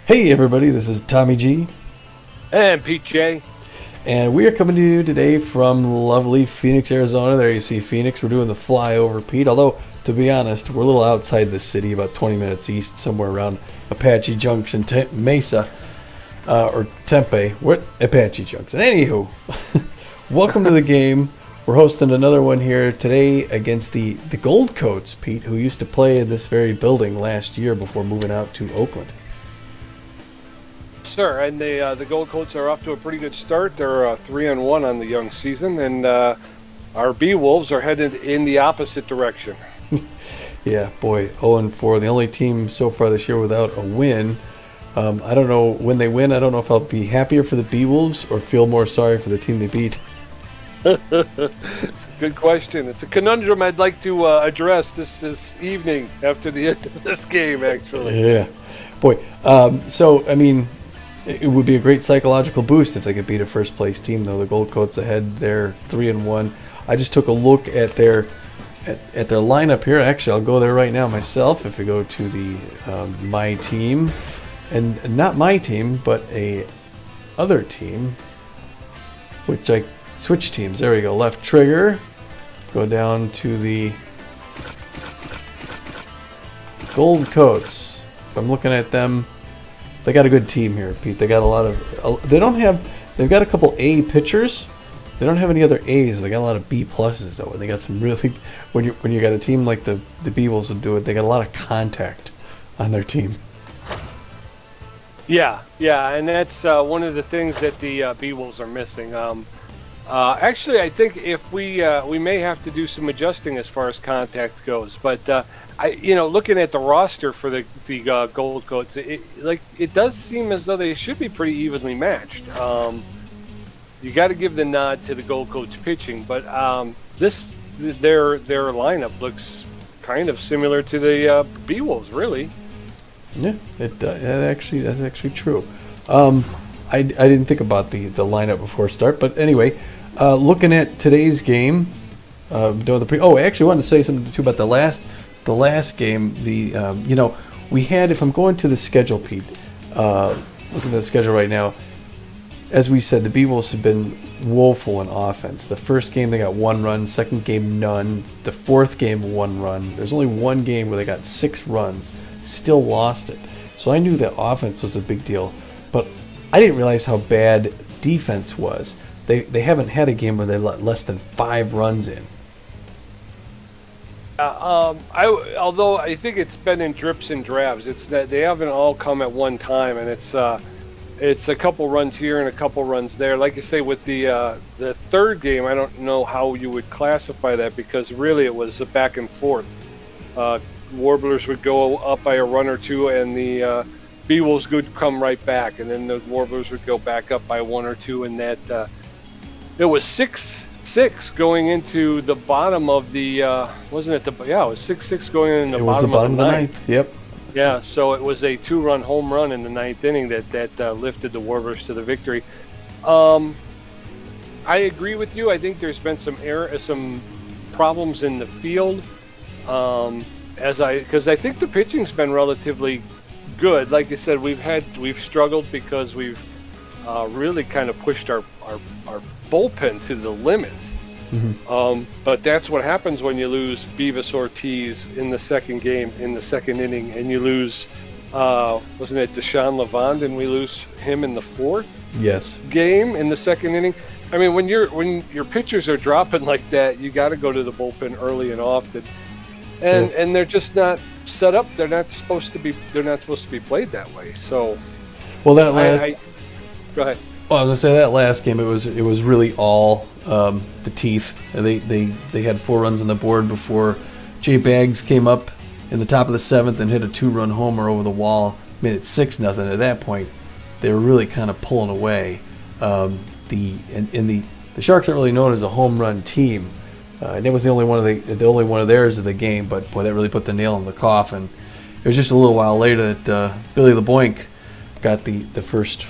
Hey everybody, this is Tommy G, And Pete J. and we are coming to you today from lovely Phoenix, Arizona. There you see Phoenix. We're doing the flyover, Pete. Although, to be honest, we're a little outside the city, about 20 minutes east, somewhere around Apache Junction, Mesa, or Tempe. What? Apache Junction. Anywho, welcome to the game. We're hosting another one here today against the Gold Coats, Pete, who used to play in this very building last year before moving out to Oakland. Sir, and the Gold Coats are off to a pretty good start. They're 3-1 on the young season, and our Beewolves are headed in the opposite direction. Yeah, boy, 0-4. The only team so far this year without a win. I don't know when they win. I don't know if I'll be happier for the Beewolves or feel more sorry for the team they beat. It's a good question. It's a conundrum I'd like to address this evening after the end of this game, actually. Yeah, boy. So, I mean, it would be a great psychological boost if they could beat a first place team, though. The Gold Coats ahead, they're 3-1. I just took a look at their lineup here. Actually, I'll go there right now myself. If we go to the my team, and not my team, but a other team, which I switch teams. There we go. Left trigger. Go down to the Gold Coats. If I'm looking at them, they got a good team here, Pete. They got a lot of. They've got a couple A pitchers. They don't have any other A's. They got a lot of B pluses though. And they got some really. When you got a team like the Beewolves would do it, they got a lot of contact on their team. Yeah, and that's one of the things that the Beewolves are missing. Actually, I think if we may have to do some adjusting as far as contact goes. But looking at the roster for the Gold Coats, it does seem as though they should be pretty evenly matched. You got to give the nod to the Gold Coats pitching, but their lineup looks kind of similar to the Beewolves, really. Yeah, that's actually true. I didn't think about the lineup before start, but anyway, looking at today's game, I actually wanted to say something too about the last game. We had, if I'm going to the schedule, Pete, looking at the schedule right now, as we said, the Beewolves have been woeful in offense. The first game they got 1 run, second game none, the fourth game 1 run. There's only one game where they got 6 runs, still lost it. So I knew that offense was a big deal, but I didn't realize how bad defense was. They haven't had a game where they let less than 5 runs in. Although I think it's been in drips and drabs. It's that they haven't all come at one time, and it's a couple runs here and a couple runs there. Like you say, with the third game, I don't know how you would classify that, because really it was a back and forth. Warblers would go up by a run or two, and the Beewolves would come right back, and then the Warblers would go back up by 1 or 2, and that it was 6-6 going into the bottom of the wasn't it it was 6-6 going in the bottom of the ninth. Yep. Yeah, so it was a 2-run home run in the 9th inning that lifted the Warblers to the victory. I agree with you. I think there's been some problems in the field. Because I think the pitching's been relatively good. Like you said, we've struggled because we've really kind of pushed our bullpen to the limits. Mm-hmm. But that's what happens when you lose Beavis Ortiz in the second game, in the second inning, and you lose, wasn't it Deshaun Levant, and we lose him in the fourth game in the second inning? I mean, when your pitchers are dropping like that, you got to go to the bullpen early and often, and they're just not set up. They're not supposed to be played that way. So, well, that last. Go ahead. Well, I was gonna say that last game, it was really all the teeth. They had 4 runs on the board before Jay Baggs came up in the top of the 7th and hit a 2-run homer over the wall, made it 6-0. At that point, they were really kind of pulling away. The Sharks aren't really known as a home run team, and it was the only one of theirs of the game. But boy, that really put the nail in the coffin. It was just a little while later that Billy LeBoink got the first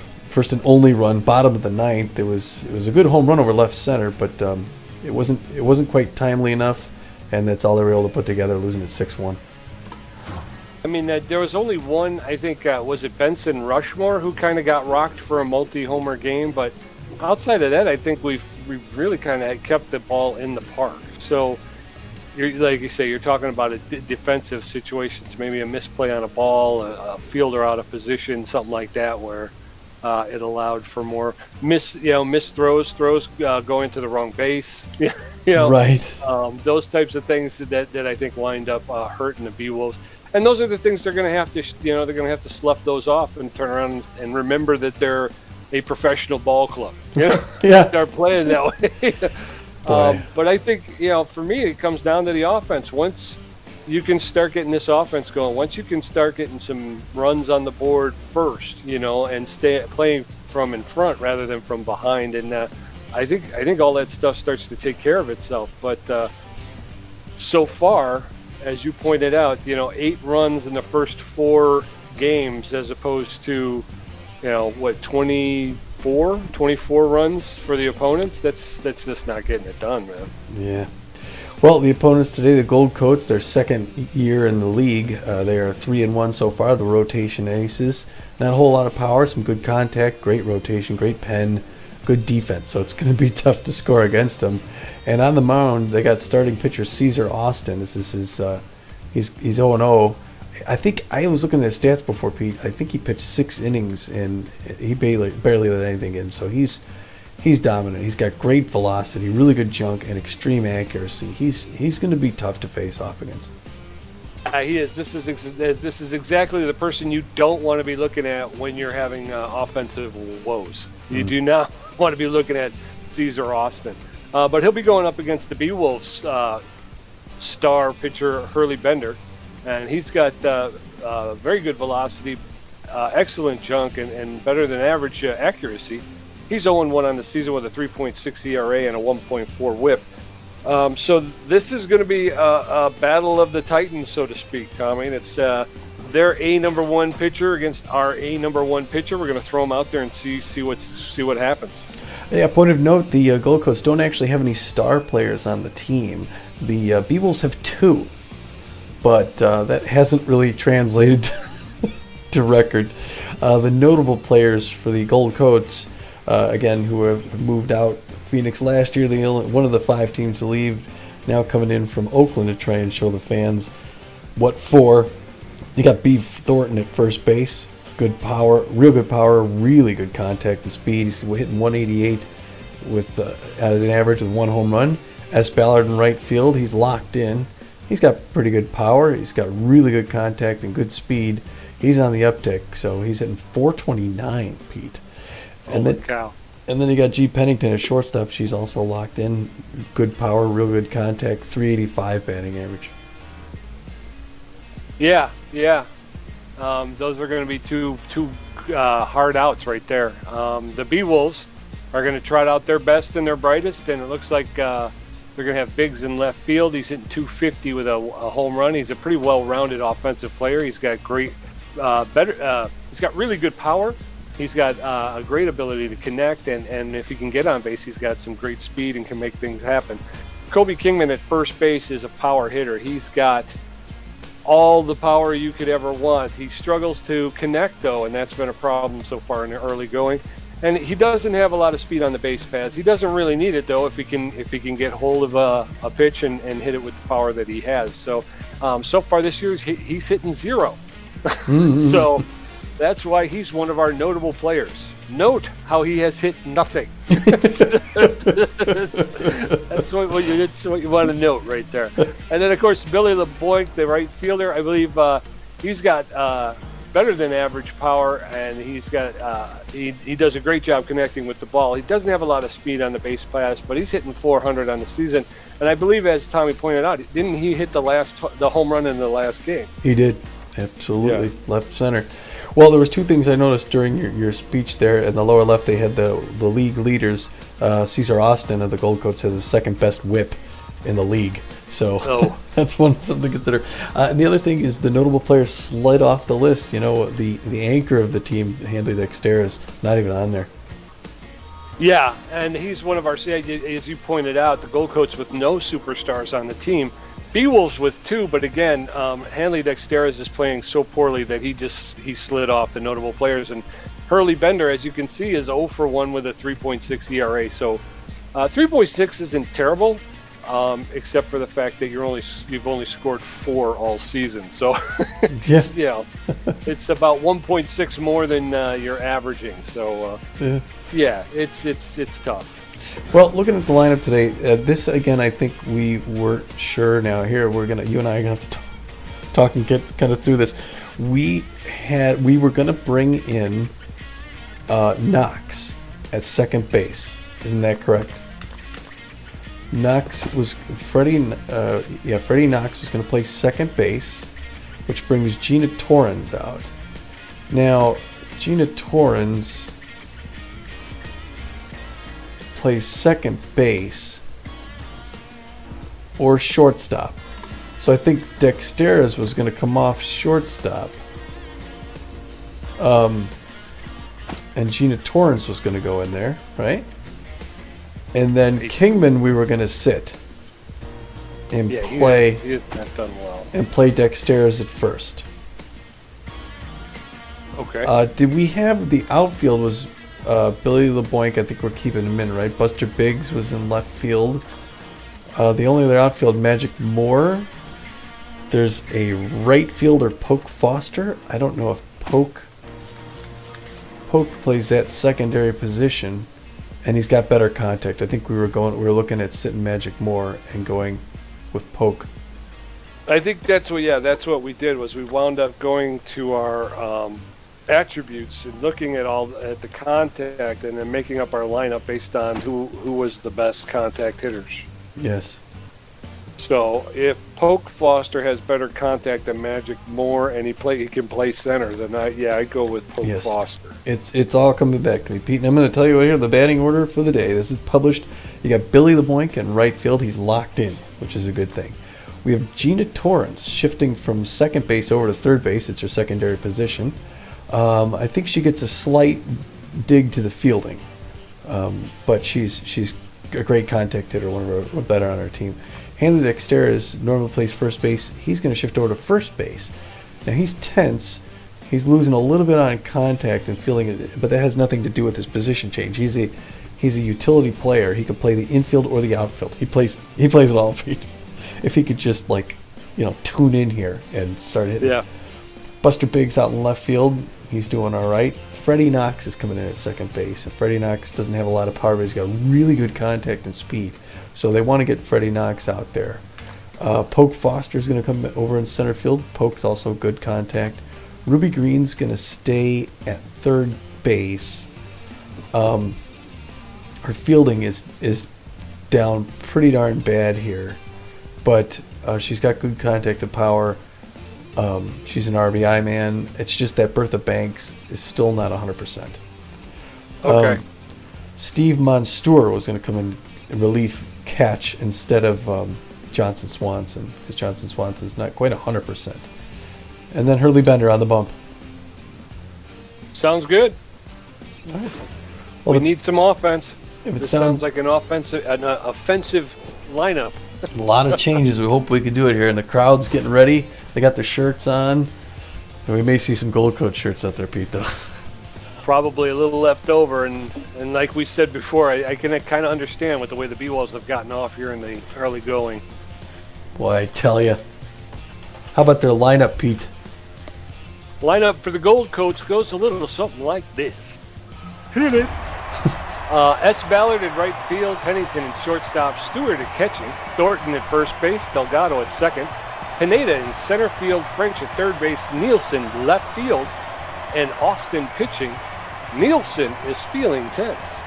and only run, bottom of the 9th. It was a good home run over left center, but it wasn't quite timely enough, and that's all they were able to put together, losing at 6-1. I mean, there was only one, I think, was it Benson Rushmore, who kind of got rocked for a multi-homer game. But outside of that, I think we've really kind of kept the ball in the park. So, like you say, you're talking about defensive situations, maybe a misplay on a ball, a fielder out of position, something like that, where it allowed for more missed throws going to the wrong base. Right. Those types of things that I think wind up hurting the Beewolves. And those are the things they're going to have to, they're going to have to slough those off and turn around and remember that they're a professional ball club. Yeah. Start playing that way. But I think, for me, it comes down to the offense. Once you can start getting this offense going, once you can start getting some runs on the board first, and stay playing from in front rather than from behind, and I think all that stuff starts to take care of itself. But so far, as you pointed out, 8 runs in the first 4 games, as opposed to, 24 runs for the opponents. That's just not getting it done, man. Yeah. Well, the opponents today, the Gold Coats, their second year in the league. They are 3-1 so far. The rotation aces. Not a whole lot of power, some good contact, great rotation, great pen, good defense. So it's going to be tough to score against them. And on the mound, they got starting pitcher Caesar Austin. This is his. He's 0-0. I think I was looking at his stats before, Pete. I think he pitched 6 innings and he barely let anything in. So he's dominant. He's got great velocity, really good junk, and extreme accuracy. He's going to be tough to face off against. He is. This is exactly the person you don't want to be looking at when you're having offensive woes. You do not want to be looking at Caesar Austin. But he'll be going up against the Beewolves star pitcher Hurley Bender, and he's got very good velocity, excellent junk, and better than average accuracy. He's 0-1 on the season with a 3.6 ERA and a 1.4 WHIP. So this is going to be a battle of the Titans, so to speak, Tommy. And it's their A number 1 pitcher against our A number 1 pitcher. We're going to throw them out there and see what happens. Yeah, point of note, the Gold Coast don't actually have any star players on the team. The Beewolves have 2, but that hasn't really translated to record. The notable players for the Gold Coats, again, who have moved out. Phoenix last year, one of the 5 teams to leave, now coming in from Oakland to try and show the fans what for. You got Beef Thornton at first base. Good power, real good power, really good contact and speed. He's hitting 188 with at an average with 1 home run. S. Ballard in right field, he's locked in. He's got pretty good power. He's got really good contact and good speed. He's on the uptick, so he's hitting 429, Pete. Holy cow. And then you got G. Pennington at shortstop. She's also locked in. Good power, real good contact, 385 batting average. Yeah. Those are going to be two hard outs right there. The Beewolves are going to trot out their best and their brightest, and it looks like they're going to have Biggs in left field. He's hitting 250 with a home run. He's a pretty well-rounded offensive player. He's got he's got really good power. He's got a great ability to connect, and if he can get on base, he's got some great speed and can make things happen. Kobe Kingman at first base is a power hitter. He's got all the power you could ever want. He struggles to connect, though, and that's been a problem so far in the early going. And he doesn't have a lot of speed on the base paths. He doesn't really need it, though, if he can get hold of a pitch and hit it with the power that he has. So far this year, he's hitting 0. Mm-hmm. So that's why he's one of our notable players. Note how he has hit nothing. That's what you want to note right there. And then, of course, Billy LeBoink, the right fielder, I believe he's got better than average power, and he's got he does a great job connecting with the ball. He doesn't have a lot of speed on the base paths, but he's hitting 400 on the season. And I believe, as Tommy pointed out, didn't he hit the home run in the last game? He did. Absolutely. Yeah. Left center. Well, there was 2 things I noticed during your speech there. In the lower left, they had the league leaders. Caesar Austin of the Gold Coats has the second best whip in the league. So that's something to consider. And the other thing is the notable players slid off the list. You know, the anchor of the team, Handley Dexter, is not even on there. Yeah, and he's one of our, as you pointed out, the Gold Coats with no superstars on the team. Beewolves with 2, but again, Hanley Dexteras is playing so poorly that he slid off the notable players. And Hurley Bender, as you can see, is 0 for 1 with a 3.6 ERA. So 3.6 isn't terrible, except for the fact that you've only scored 4 all season. So it's, it's about 1.6 more than you're averaging. So it's tough. Well, looking at the lineup today, this again, I think we weren't sure. Now here you and I are gonna have to talk and get kind of through this. We were gonna bring in Knox at second base. Isn't that correct? Freddie Knox was going to play second base, which brings Gina Torrens out. Now, Gina Torrens plays second base or shortstop. So I think Dexteras was going to come off shortstop. And Gina Torrens was going to go in there, right? And then Kingman we were going to sit and play. He has not done well. And play Dexteras at first. Okay. Did we have the outfield was Billy LeBoink? I think we're keeping him in, right? Buster Biggs was in left field. The only other outfield, Magic Moore. There's a right fielder, Poke Foster. I don't know if Poke plays that secondary position, and he's got better contact. I think we were looking at sitting Magic Moore and going with Poke. I think that's what we did was we wound up going to our attributes and looking at the contact and then making up our lineup based on who was the best contact hitters. Yes. So if Poke Foster has better contact than Magic Moore and he can play center, then I'd go with Poke Foster. It's all coming back to me, Pete. And I'm going to tell you right here the batting order for the day. This is published. You got Billy LeBoink in right field. He's locked in, which is a good thing. We have Gina Torrens shifting from second base over to third base. It's her secondary position. I think she gets a slight dig to the fielding, but she's a great contact hitter. One better on our team. Hanley Dexteras normally plays first base. He's going to shift over to first base. Now he's tense. He's losing a little bit on contact and feeling it, but that has nothing to do with his position change. He's a utility player. He can play the infield or the outfield. He plays it all. If he could just tune in here and start hitting. Yeah. Buster Biggs out in left field. He's doing all right. Freddie Knox is coming in at second base. And Freddie Knox doesn't have a lot of power, but he's got really good contact and speed. So they want to get Freddie Knox out there. Poke Foster is going to come over in center field. Poke's also good contact. Ruby Green's going to stay at third base. Her fielding is down pretty darn bad here, but she's got good contact and power. She's an RBI man. It's just that Bertha Banks is still not 100%. Okay. Steve Monstour was going to come in relief catch instead of Johnson Swanson, because Johnson Swanson's not quite 100%. And then Hurley Bender on the bump. Sounds good. All right. Well, we need some offense. This sounds like an offensive lineup. A lot of changes. We hope we can do it here. And the crowd's getting ready. They got their shirts on. And we may see some Gold Coat shirts out there, Pete, though. Probably a little left over. And like we said before, I can kind of understand with the way the Beewolves have gotten off here in the early going. Boy, I tell you. How about their lineup, Pete? Lineup for the Gold Coats goes a little something like this. Hit it. S. Ballard at right field, Pennington at shortstop, Stewart at catching, Thornton at first base, Delgado at second, Pineda in center field, French at third base, Nielsen left field, and Austin pitching. Nielsen is feeling tense.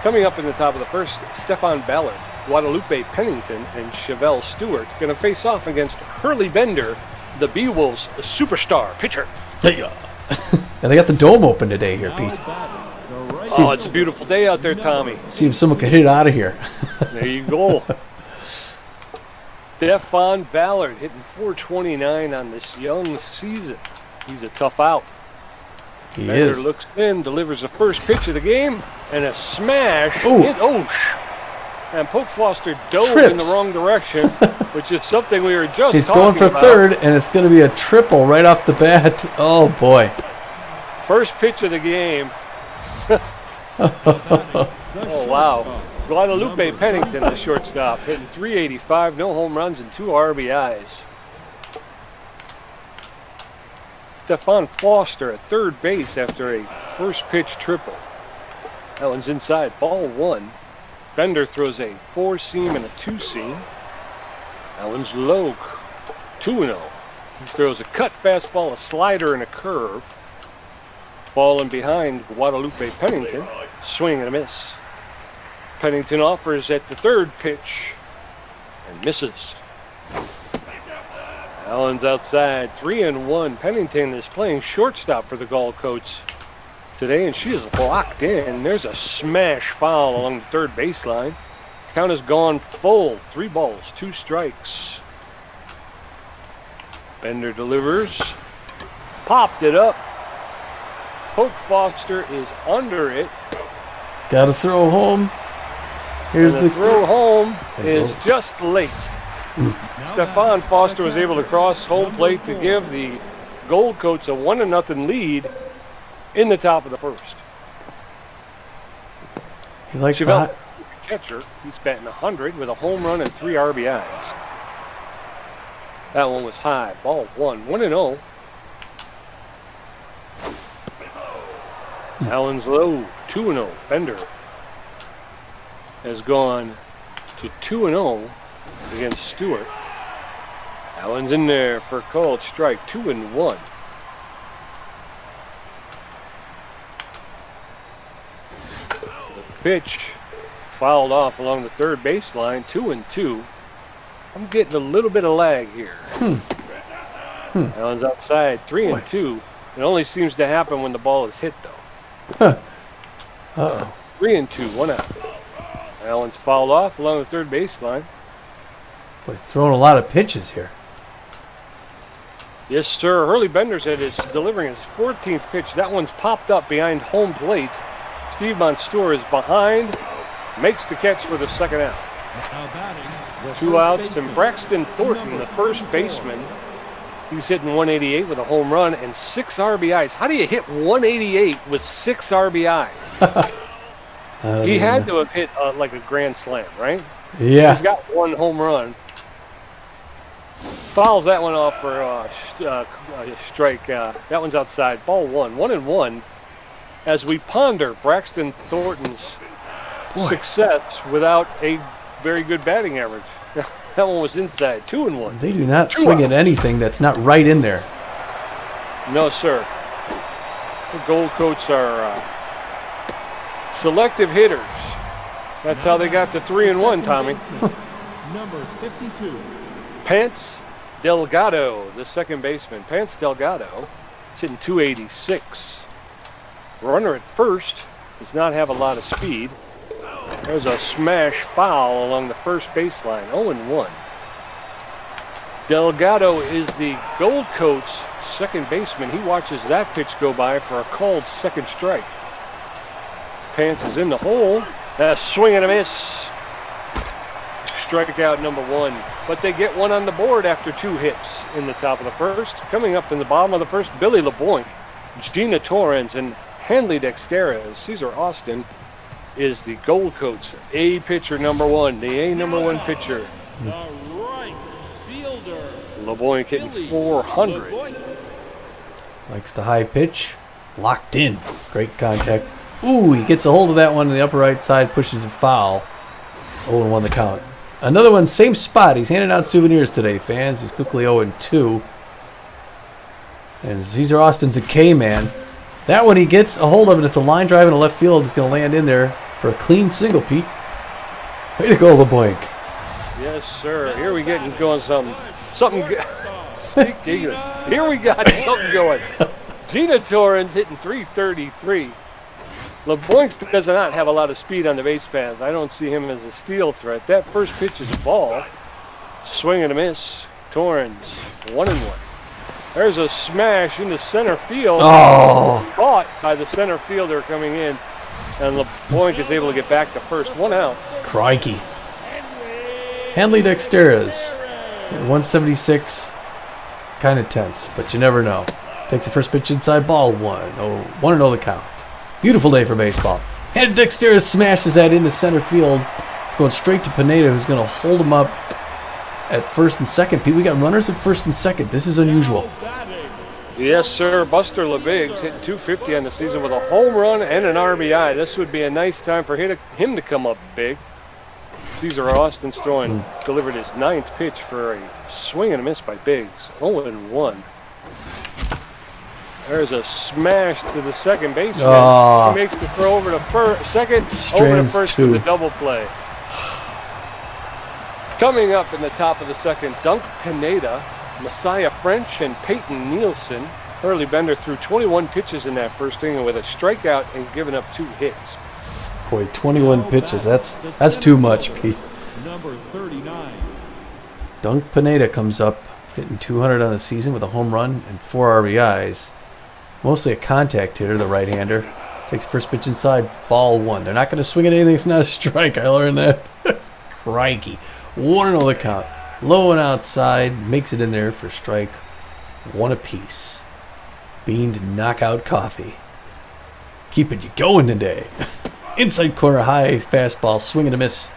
Coming up in the top of the first, Stefan Ballard, Guadalupe Pennington, and Chevelle Stewart going to face off against Hurley Bender, the Beewolves superstar pitcher. Hey, and they got the dome open today here, Pete. Oh, it's a beautiful day out there, Tommy. See if someone can hit it out of here. There you go. Stefan Ballard hitting .429 on this young season. He's a tough out. He Bender is. looks in, delivers the first pitch of the game, and a smash Ooh. hit Osh. And Poke Foster dove in the Trips. wrong direction, which is something we were just He's talking going for about. third, and it's going to be a triple right off the bat. Oh, boy. First pitch of the game. Oh, wow. Guadalupe Pennington, the shortstop, hitting .385, no home runs and 2 RBIs. Stephon Foster at third base after a first pitch triple. That one's inside, ball 1. Bender throws a 4-seam and a 2-seam. That one's low, 2-0. He throws a cut fastball, a slider, and a curve. Falling behind Guadalupe Pennington, swing and a miss. Pennington offers at the third pitch and misses. Allen's outside, 3-1. Pennington is playing shortstop for the Gold Coats today, and she is locked in. There's a smash foul along the third baseline. Count has gone full. 3 balls, 2 strikes. Bender delivers. Popped it up. Poke Foster is under it. Got to throw home. Here's And the throw home is over. just late. Stephon Foster was able to cross home plate to give the Gold Coats a 1-0 lead in the top of the first. He likes Chevelle, that. catcher, he's batting 100 with a home run and 3 RBIs. That one was high. Ball 1, 1-0. Allen's low, 2-0. Bender has gone to 2-0 against Stewart. Allen's in there for a called strike, 2-1. The pitch fouled off along the third baseline, 2-2. I'm getting a little bit of lag here. Allen's outside, 3-2. It only seems to happen when the ball is hit, though. Huh. Uh-oh. 3-2, 1 out. Allen's fouled off along the third baseline. Boy, he's throwing a lot of pitches here. Yes, sir. Hurley Bender's is delivering his 14th pitch. That one's popped up behind home plate. Steve Monstour is behind. Makes the catch for the second out. 2 outs, and Braxton Thornton, the first baseman. He's hitting 188 with a home run and 6 RBIs. How do you hit 188 with 6 RBIs? He had to have hit like a grand slam, right? Yeah. He's got 1 home run. Fouls that one off for a strike. That one's outside. Ball 1, 1-1. As we ponder Braxton Thornton's success without a very good batting average. That one was inside. 2-1. They do not 2 swing out. at anything that's not right in there. No, sir. The Gold Coats are selective hitters. That's how they got to 3-1, Tommy. Number 52. Pants Delgado, the second baseman. Pants Delgado is hitting 286. Runner at first does not have a lot of speed. There's a smash foul along the first baseline, 0-1. Delgado is the Gold Coats second baseman. He watches that pitch go by for a called second strike. Pants is in the hole. A swing and a miss. Strikeout number 1. But they get one on the board after 2 hits in the top of the first. Coming up in the bottom of the first, Billy LeBoink, Gina Torrens, and Hanley Dexterra. Cesar Austin is the Gold Coats A pitcher number 1, the A number 1 pitcher. The right fielder. LeBoink hitting 400. Likes the high pitch. Locked in. Great contact. Ooh, he gets a hold of that one on the upper right side, pushes it foul. 0-1 the count. Another one, same spot. He's handing out souvenirs today, fans. He's quickly 0-2. And Cesar Austin's a K-man. That one he gets a hold of, and it's a line drive in the left field. It's going to land in there for a clean single, Pete. Way to go, LeBoink. Yes, sir. Here we get going something. Here we got something going. Gina Torrens hitting 333. LeBoink does not have a lot of speed on the base paths. I don't see him as a steal threat. That first pitch is a ball. Swing and a miss. Torrens, 1-1. There's a smash into center field. Oh. Caught by the center fielder coming in. And LeBoink is able to get back to first. 1 out. Crikey. Hanley Dexteras, 176, kind of tense, but you never know. Takes the first pitch inside, ball 1. Oh, 1-0 the count. Beautiful day for baseball. And Dexteras smashes that into center field. It's going straight to Pineda, who's going to hold him up at first and second. Pete, we got runners at first and second. This is unusual. Yes, sir. Buster LeBiggs hitting 250 on the season with a home run and an RBI. This would be a nice time for him to come up big. Cesar Austin's delivered his 9th pitch for a swing and a miss by Biggs. 0-1. There's a smash to the second baseman. Oh. He makes the throw over to second, Strands over to first two. with a double play. Coming up in the top of the second, Dunk Pineda, Messiah French, and Peyton Nielsen. Hurley Bender threw 21 pitches in that first inning with a strikeout and given up 2 hits. Boy, 21 pitches. That's too much, Pete. Number 39. Dunk Pineda comes up, hitting 200 on the season with a home run and 4 RBIs. Mostly a contact hitter, the right-hander. Takes the first pitch inside, ball 1. They're not going to swing at anything. It's not a strike. I learned that. Crikey. 1-0 the count. Low and outside. Makes it in there for strike 1 apiece. Beaned knockout coffee. Keeping you going today. Inside corner high fastball. Swing and a miss.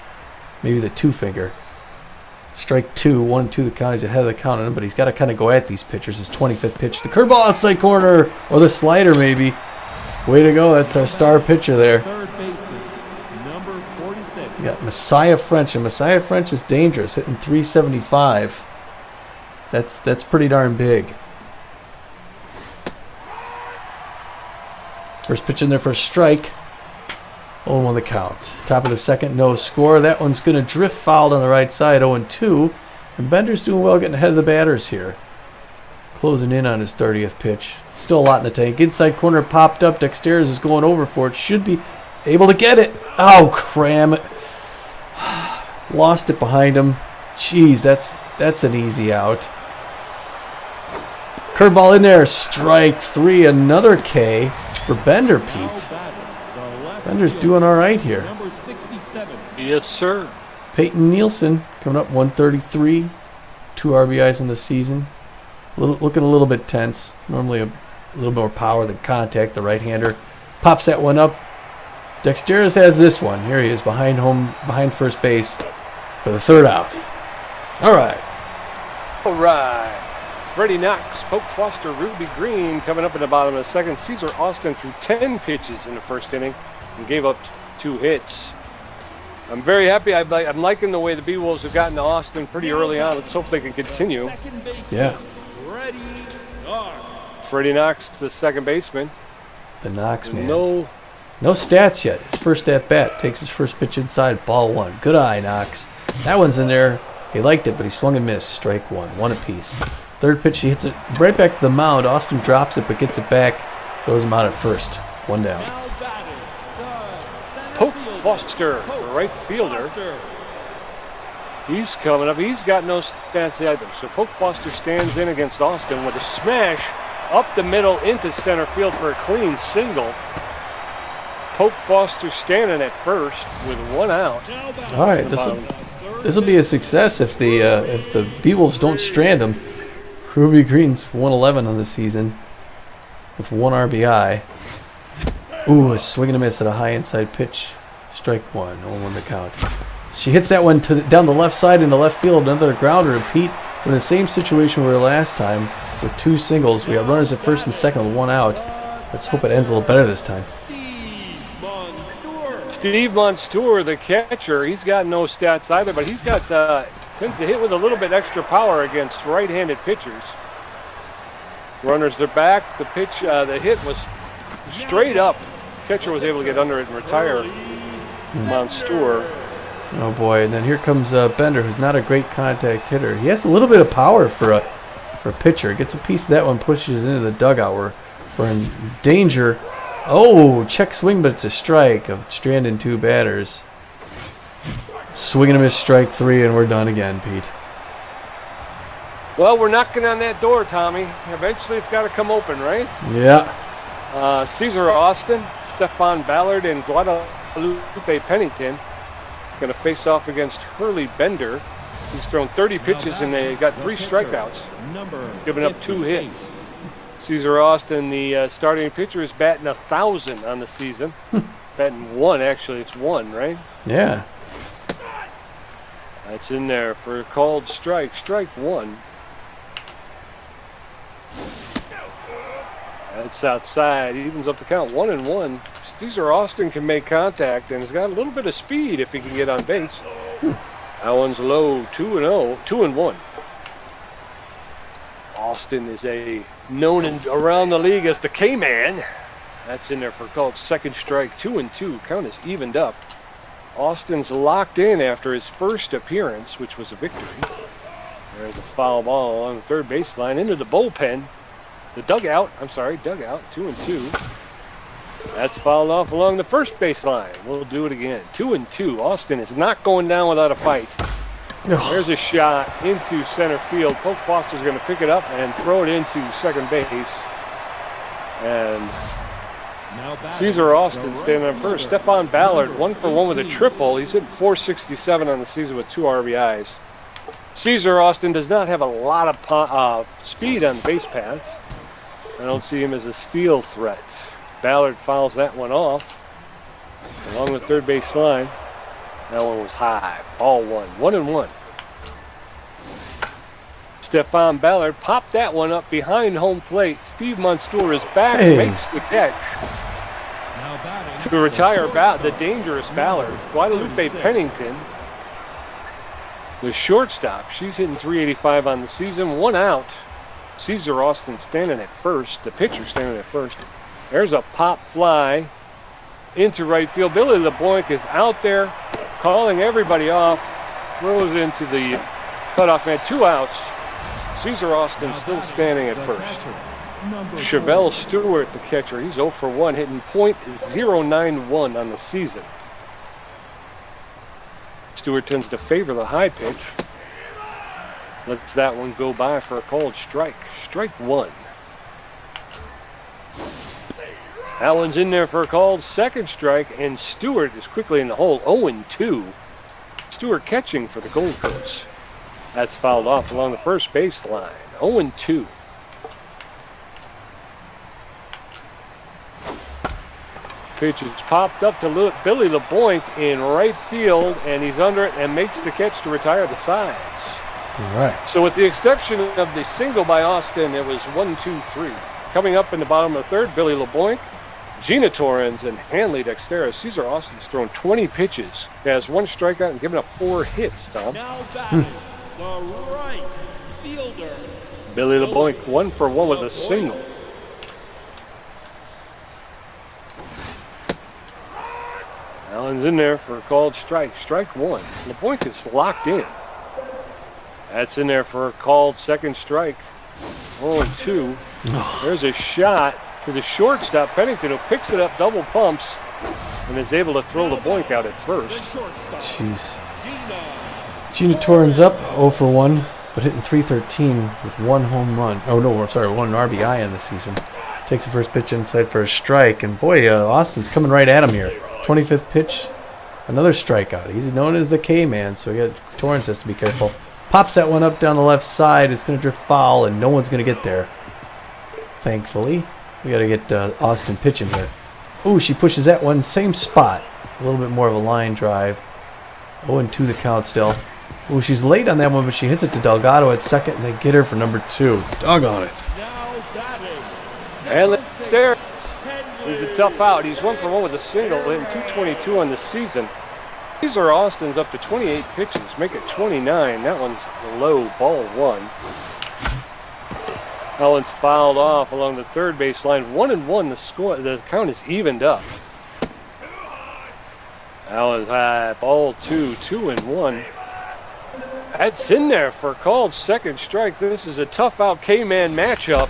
Maybe the 2-finger. Strike 2. 1-2 the count. He's ahead of the count on him, but he's got to kind of go at these pitchers. His 25th pitch. The curveball outside corner. Or the slider maybe. Way to go. That's our star pitcher there. Third baseman, number 46. We got Messiah French, and Messiah French is dangerous, hitting 375. That's pretty darn big. First pitch in there for a strike. 0-1 the count. Top of the second, no score. That one's going to drift fouled on the right side, 0-2. And Bender's doing well getting ahead of the batters here. Closing in on his 30th pitch. Still a lot in the tank. Inside corner popped up. Dexteras is going over for it. Should be able to get it. Oh, cram it. Lost it behind him. Jeez, that's an easy out. Curveball in there. Strike 3. Another K for Bender, Pete. Bender's doing all right here. Number 67. Yes, sir. Peyton Nielsen coming up 133. 2 RBIs in the season. Looking a little bit tense. Normally a little more power than contact. The right-hander pops that one up. Dexteras has this one. Here he is behind first base for the 3rd out. All right. All right. Freddie Knox, Pope Foster, Ruby Green coming up in the bottom of the second. Cesar Austin threw 10 pitches in the first inning and gave up 2 hits. I'm very happy. I'm liking the way the Beewolves have gotten to Austin pretty early on. Let's hope they can continue. Yeah. Freddie Knox, the second baseman. The Knox man. No stats yet. His first at bat. Takes his first pitch inside. Ball 1. Good eye, Knox. That one's in there. He liked it, but he swung and missed. Strike 1. 1 apiece. Third pitch, he hits it right back to the mound. Austin drops it, but gets it back. Throws him out at first. 1 down. Pope Foster, the right fielder. He's coming up. He's got no stats either. So Pope Foster stands in against Austin with a smash up the middle into center field for a clean single. Pope Foster standing at first with 1 out. All right, this will be a success if the Beewolves don't strand him. Ruby Green's 111 on the season with 1 RBI. Ooh, a swing and a miss at a high inside pitch. Strike 1. 0-1 the count. She hits that one down the left side into left field. Another grounder. And Pete, we're in the same situation we were last time with 2 singles. We got runners at first and second with 1 out. Let's hope it ends a little better this time. Steve Monstour, the catcher, he's got no stats either, but he's got tends to hit with a little bit extra power against right-handed pitchers. Runners are back. The hit was straight up. Catcher was able to get under it and retire Monstour. Oh boy! And then here comes Bender, who's not a great contact hitter. He has a little bit of power for a pitcher. Gets a piece of that one, pushes into the dugout. We're in danger. Oh, check swing, but it's a strike of stranding 2 batters. Swing and a miss, strike 3, and we're done again, Pete. Well, we're knocking on that door, Tommy. Eventually it's got to come open, right? Yeah. Cesar Austin, Stephon Ballard, and Guadalupe Pennington going to face off against Hurley Bender. He's thrown 30 pitches and they got 3 strikeouts, giving up 2 hits. Caesar Austin, the starting pitcher, is batting 1,000 on the season. Batting 1, actually. It's 1, right? Yeah. That's in there for a called strike. Strike 1. That's outside. He evens up the count. 1-1. Caesar Austin can make contact and has got a little bit of speed if he can get on base. That one's low. 2-0. 2-1. Austin is known around the league as the K-Man. That's in there for a called second strike. 2-2. Count is evened up. Austin's locked in after his first appearance, which was a victory. There's a foul ball along the third baseline into the bullpen. The dugout. 2-2. That's fouled off along the first baseline. We'll do it again. 2-2. Austin is not going down without a fight. There's a shot into center field. Coach Foster's going to pick it up and throw it into second base. And Caesar Austin standing on first. Stephon Ballard, 1 for 1 with a triple. He's hitting .467 on the season with 2 RBIs. Caesar Austin does not have a lot of speed on base paths. I don't see him as a steal threat. Ballard fouls that one off along the third base line. That one was high. Ball 1. 1-1. Stephon Ballard popped that one up behind home plate. Steve Monstour is back, makes the catch to retire the dangerous Ballard. Guadalupe Pennington, the shortstop, she's hitting .385 on the season. 1 out. Caesar Austin standing at first. The pitcher standing at first. There's a pop fly into right field. Billy LeBlanc is out there calling everybody off. Throws into the cutoff man. 2 outs. Caesar Austin still standing at first. Chevelle Stewart, the catcher, he's 0 for 1, hitting .091 on the season. Stewart tends to favor the high pitch. Lets that one go by for a called strike. Strike 1. That one's in there for a called second strike, and Stewart is quickly in the hole. 0-2. Stewart catching for the Gold Coast. That's fouled off along the first baseline. 0-2. Pitch is popped up to Billy LeBlanc in right field, and he's under it and makes the catch to retire the sides. All right. So with the exception of the single by Austin, it was 1-2-3. Coming up in the bottom of the third, Billy LeBlanc, Gina Torrens, and Hanley Dexteris. Caesar Austin's thrown 20 pitches. He has 1 strikeout and given up 4 hits, Tom. Now batting, the right fielder. Billy LeBlanc 1 for 1 with a single. Allen's in there for a called strike. Strike 1. LeBlanc is locked in. That's in there for a called second strike. 0-2. There's a shot to the shortstop, Pennington, who picks it up, double pumps, and is able to throw LeBlanc out at first. Jeez. Gina Torrens up 0 for 1, but hitting .313 with 1 home run. Oh, no, I'm sorry, 1 RBI in the season. Takes the first pitch inside for a strike, and boy, Austin's coming right at him here. 25th pitch, another strikeout. He's known as the K-Man, so Torrens has to be careful. Pops that one up down the left side. It's going to drift foul, and no one's going to get there. Thankfully, we got to get Austin pitching here. Ooh, she pushes that one, same spot. A little bit more of a line drive. 0-2 the count still. Ooh, she's late on that one, but she hits it to Delgado at second, and they get her for number 2. Doggone it. And there. He's a tough out. He's 1 for 1 with a single, hitting .222 on the season. Caesar Austin's up to 28 pitches, make it 29. That one's low, ball 1. That one's fouled off along the third baseline. 1-1, the score. The count is evened up. That one's high, ball 2, 2-1. That's in there for a called second strike. This is a tough out K-Man matchup,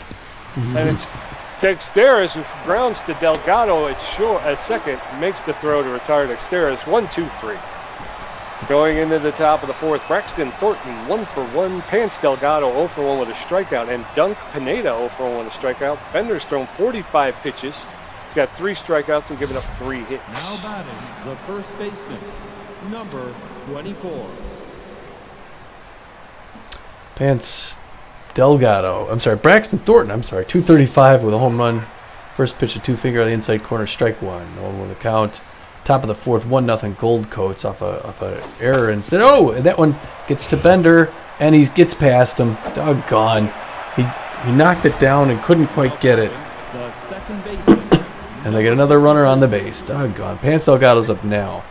and it's Dexteris, who grounds to Delgado at second, makes the throw to retire Dexteris. 1-2-3. Going into the top of the fourth, Braxton Thornton 1 for 1. Pants Delgado 0 for 1 with a strikeout, and Dunk Pineda 0 for 1 with a strikeout. Bender's thrown 45 pitches. He's got 3 strikeouts and given up 3 hits. Now batting, the first baseman, number 24. Braxton Thornton, 235 with a home run. First pitch, a two-finger on the inside corner, strike one. No one with a count. Top of the fourth, 1-0 Gold Coats off a error. And said, and that one gets to Bender, and he gets past him. Doggone. He knocked it down and couldn't quite get it. The second baseman. And they get another runner on the base. Doggone. Pants Delgado's up now.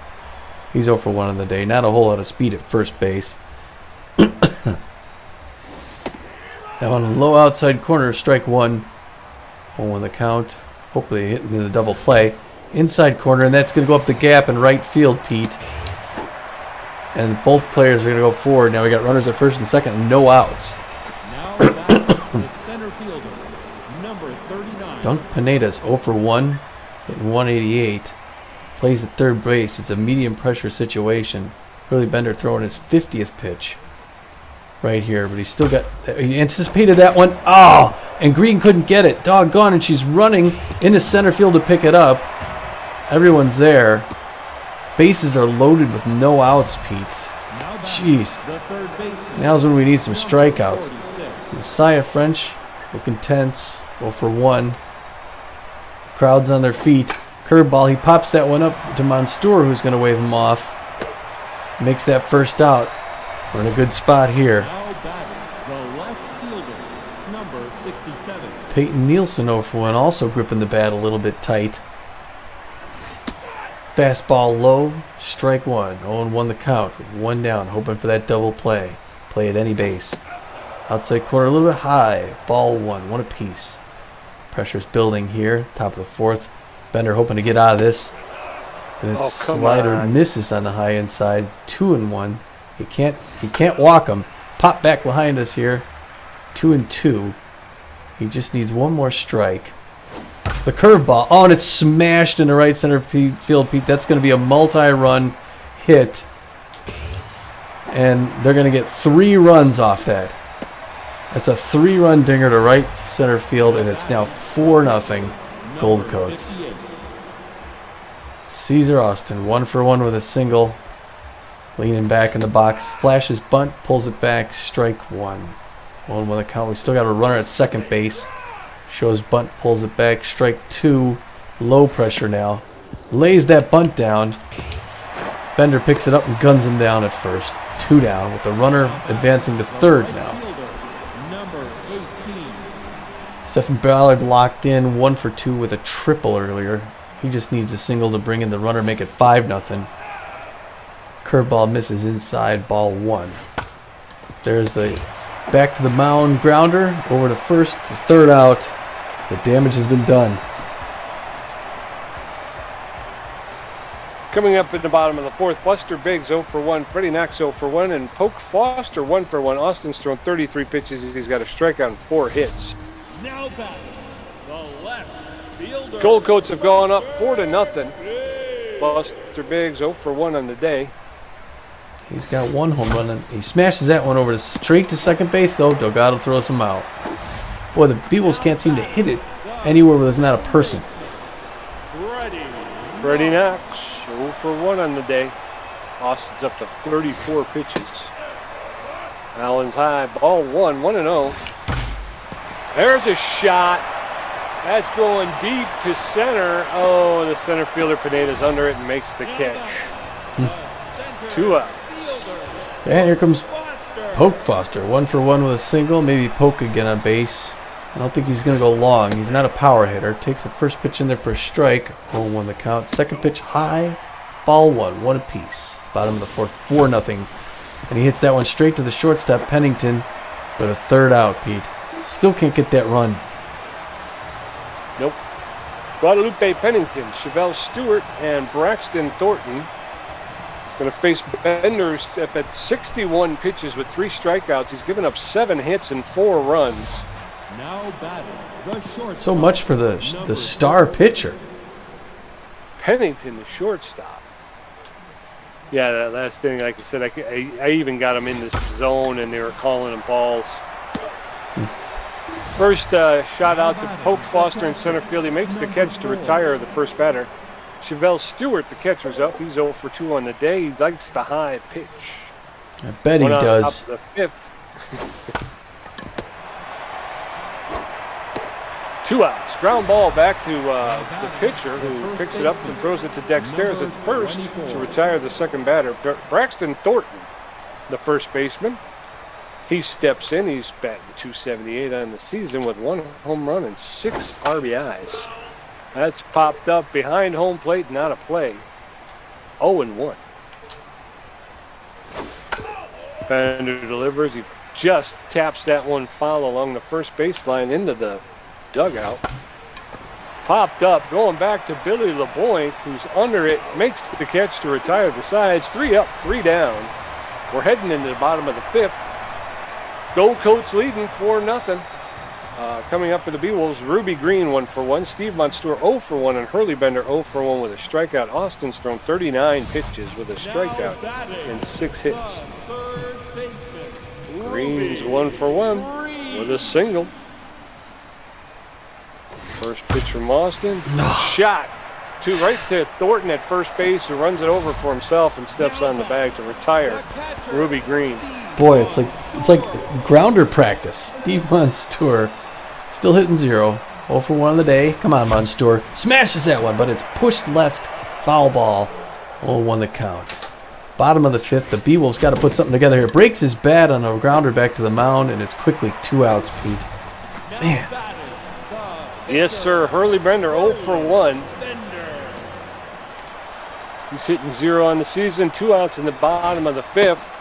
He's 0 for 1 on the day. Not a whole lot of speed at first base. That one low outside corner, strike one. 0 the count. Hopefully hitting in the double play. Inside corner, and that's going to go up the gap in right field, Pete. And both players are going to go forward. Now we got runners at first and second, and no outs. Now back the center fielder, number 39. Dunk Pineda's 0 for 1, hitting 188. Plays at third base. It's a medium pressure situation. Really Bender throwing his 50th pitch right here, but he's still got. He anticipated that one. And Green couldn't get it. Doggone, and she's running into center field to pick it up. Everyone's there. Bases are loaded with no outs, Pete. Jeez. Now's when we need some strikeouts. Messiah French looking tense. 0 for 1. Crowd's on their feet. Curveball. He pops that one up to Monstour, who's going to wave him off. Makes that first out. We're in a good spot here. The left fielder, number 67. Peyton Nielsen 0 for 1, also gripping the bat a little bit tight. Fastball low, strike one. 0-1 the count, with 1 down, hoping for that double play. Play at any base. Outside corner a little bit high. Ball 1 apiece. Pressure's building here. Top of the fourth. Bender hoping to get out of this. And its slider misses on the high inside. 2-1. He can't walk him. Pop back behind us here. 2-2. He just needs one more strike. The curveball. And it's smashed in the right center field, Pete. That's going to be a multi-run hit. And they're going to get 3 runs off that. That's a 3-run dinger to right center field, and it's now 4-0 Gold Coats. Caesar Austin, 1 for 1 with a single. Leaning back in the box. Flashes bunt, pulls it back, strike 1. 1-1 the count. We still got a runner at second base. Shows bunt, pulls it back, strike 2. Low pressure now. Lays that bunt down. Bender picks it up and guns him down at first. 2 down, with the runner advancing to third now. Stephen Ballard locked in, 1 for 2 with a triple earlier. He just needs a single to bring in the runner, make it 5-0. Curveball misses inside, ball 1. There's the back to the mound grounder, over to first, to third out. The damage has been done. Coming up in the bottom of the fourth, Buster Biggs 0 for 1, Freddie Knox 0 for 1, and Poke Foster 1 for 1. Austin's thrown 33 pitches. He's got a strikeout and 4 hits. Now back the left fielder. Gold Coats have gone up 4-0. Buster Biggs 0 for 1 on the day. He's got 1 home run, and he smashes that one over to straight to second base, though. Delgado throws him out. Boy, the Beewolves can't seem to hit it anywhere where there's not a person. Freddie Knox 0 for 1 on the day. Austin's up to 34 pitches. Allen's high, ball 1, 1-0. There's a shot. That's going deep to center. Oh, the center fielder Pineda's under it and makes the catch. 2 outs. And here comes Poke Foster. 1 for 1 with a single. Maybe Poke again on base. I don't think he's going to go long. He's not a power hitter. Takes the first pitch in there for a strike. 0-1 the count. Second pitch high. Ball 1 apiece. Bottom of the fourth, 4-0. And he hits that one straight to the shortstop, Pennington, for the third out, Pete. Still can't get that run. Nope. Guadalupe Pennington, Chevelle Stewart, and Braxton Thornton going to face Bender's at 61 pitches with 3 strikeouts. He's given up 7 hits and 4 runs. Now batting the shortstop. So much for the star pitcher. Pennington, the shortstop. Yeah, that last inning, like I said, I even got him in this zone, and they were calling him balls. First shot out to Poke Foster in center field. He makes the catch to retire the first batter. Chevelle Stewart, the catcher's up. He's 0 for 2 on the day. He likes the high pitch. I bet he does. Top of the fifth. Two outs. Ground ball back to the pitcher, who picks it up and throws it to Dexter's at first to retire the second batter. Braxton Thornton, the first baseman. He steps in. He's batting .278 on the season with 1 home run and 6 RBIs. That's popped up behind home plate, not a play. 0-1. Bender delivers. He just taps that one foul along the first baseline into the dugout. Popped up, going back to Billy LeBoink, who's under it, makes the catch to retire the sides. 3 up, 3 down. We're heading into the bottom of the 5th. Gold Coats leading 4-0. Coming up for the Beewolves, Ruby Green 1 for 1, Steve Monstour 0 for 1, and Hurley Bender 0 for 1 with a strikeout. Austin's thrown 39 pitches with a strikeout and 6 hits. Green's 1 for 1 with a single. First pitch from Austin. Shot right to Thornton at first base, who runs it over for himself and steps on the bag to retire Ruby Green. Boy, it's like grounder practice. Steve Monstour still hitting 0. 0 for 1 on the day. Come on, Monstour. Smashes that one, but it's pushed left. Foul ball. 0-1 the count. Bottom of the 5th. The Beewolves got to put something together here. Breaks his bat on a grounder back to the mound, and it's quickly 2 outs, Pete. Man. Yes, sir. Hurley Bender 0 for 1. He's hitting 0 on the season. 2 outs in the bottom of the 5th.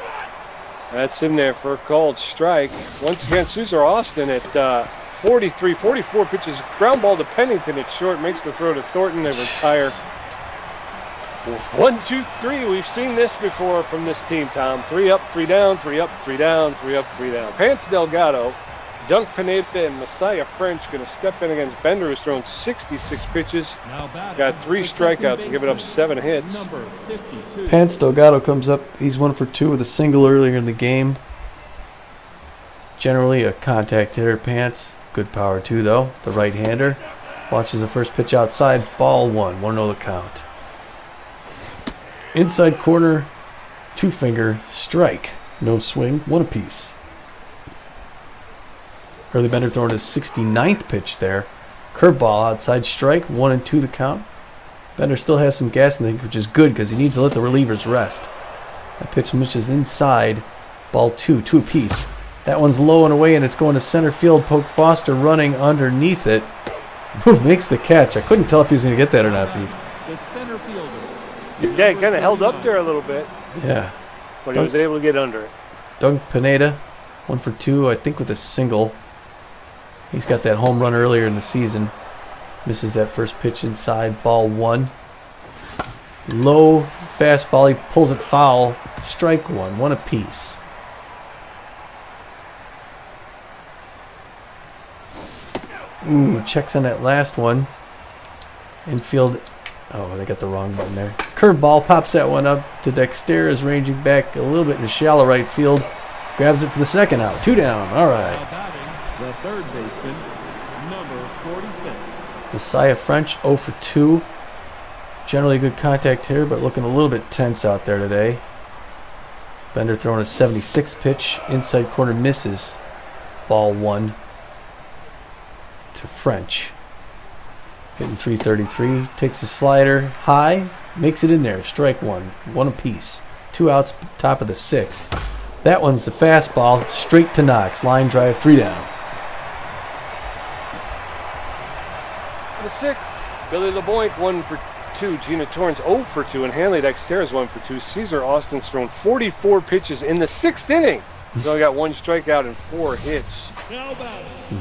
That's in there for a called strike. Once again, Cesar Austin at 44 pitches. Ground ball to Pennington at short. Makes the throw to Thornton. They retire. 1, 2, 3. We've seen this before from this team, Tom. 3 up, 3 down, 3 up, 3 down, 3 up, 3 down. Pants Delgado, Dunk Pineda, and Messiah French going to step in against Bender, who's thrown 66 pitches. Got 3 strikeouts and given up 7 hits. Pants Delgado comes up. He's 1 for 2 with a single earlier in the game. Generally a contact hitter, Pants. Good power too, though. The right-hander. Watches the first pitch outside. Ball 1. 1-0 the count. Inside corner, 2-finger strike. No swing, 1 apiece. Hurley Bender throwing his 69th pitch there. Curveball outside strike, 1-2 the count. Bender still has some gas in the tank, which is good because he needs to let the relievers rest. That pitch misses inside. Ball 2, 2 apiece. That one's low and away, and it's going to center field. Poke Foster running underneath it. Makes the catch. I couldn't tell if he was going to get that or not, Pete. The center fielder. Yeah, he kind of held up there a little bit. Yeah. But he was able to get under it. Dunk Pineda, 1 for 2, I think with a single. He's got that home run earlier in the season. Misses that first pitch inside. Ball 1. Low fastball. He pulls it foul. Strike 1. 1 apiece. Ooh, checks on that last one. Infield. Oh, they got the wrong button there. Curveball pops that one up to Dexter, is ranging back a little bit in the shallow right field. Grabs it for the second out. 2 down. All right. Now batting, the third baseman, number 46. Messiah French 0 for 2. Generally a good contact here, but looking a little bit tense out there today. Bender throwing a 76 pitch. Inside corner misses. Ball 1 to French. Hitting 333. Takes a slider high. Makes it in there. Strike 1. 1 apiece. 2 outs, top of the 6th. That one's the fastball. Straight to Knox. Line drive. 3 down. The 6th. Billy LeBoink 1 for 2. Gina Torrance 0 for 2. And Hanley Dexter's 1 for 2. Cesar Austin's thrown 44 pitches in the 6th inning. He's only got 1 strikeout and 4 hits. I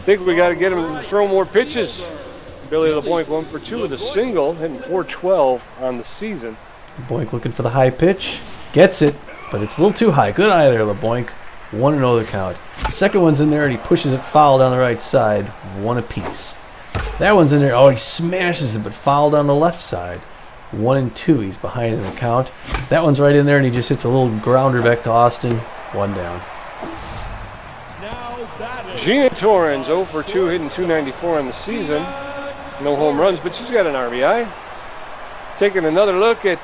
think we got to get him to throw more pitches. Billy LeBoink 1 for 2 with a single, hitting .412 on the season. LeBoink looking for the high pitch. Gets it, but it's a little too high. Good eye there, LeBoink. 1-0 the count. Second one's in there, and he pushes it foul down the right side. 1 apiece. That one's in there. Oh, he smashes it, but foul down the left side. 1-2. He's behind in the count. That one's right in there, and he just hits a little grounder back to Austin. 1 down. Gina Torrance 0 for 2, hitting .294 on the season. No home runs, but she's got an RBI. Taking another look at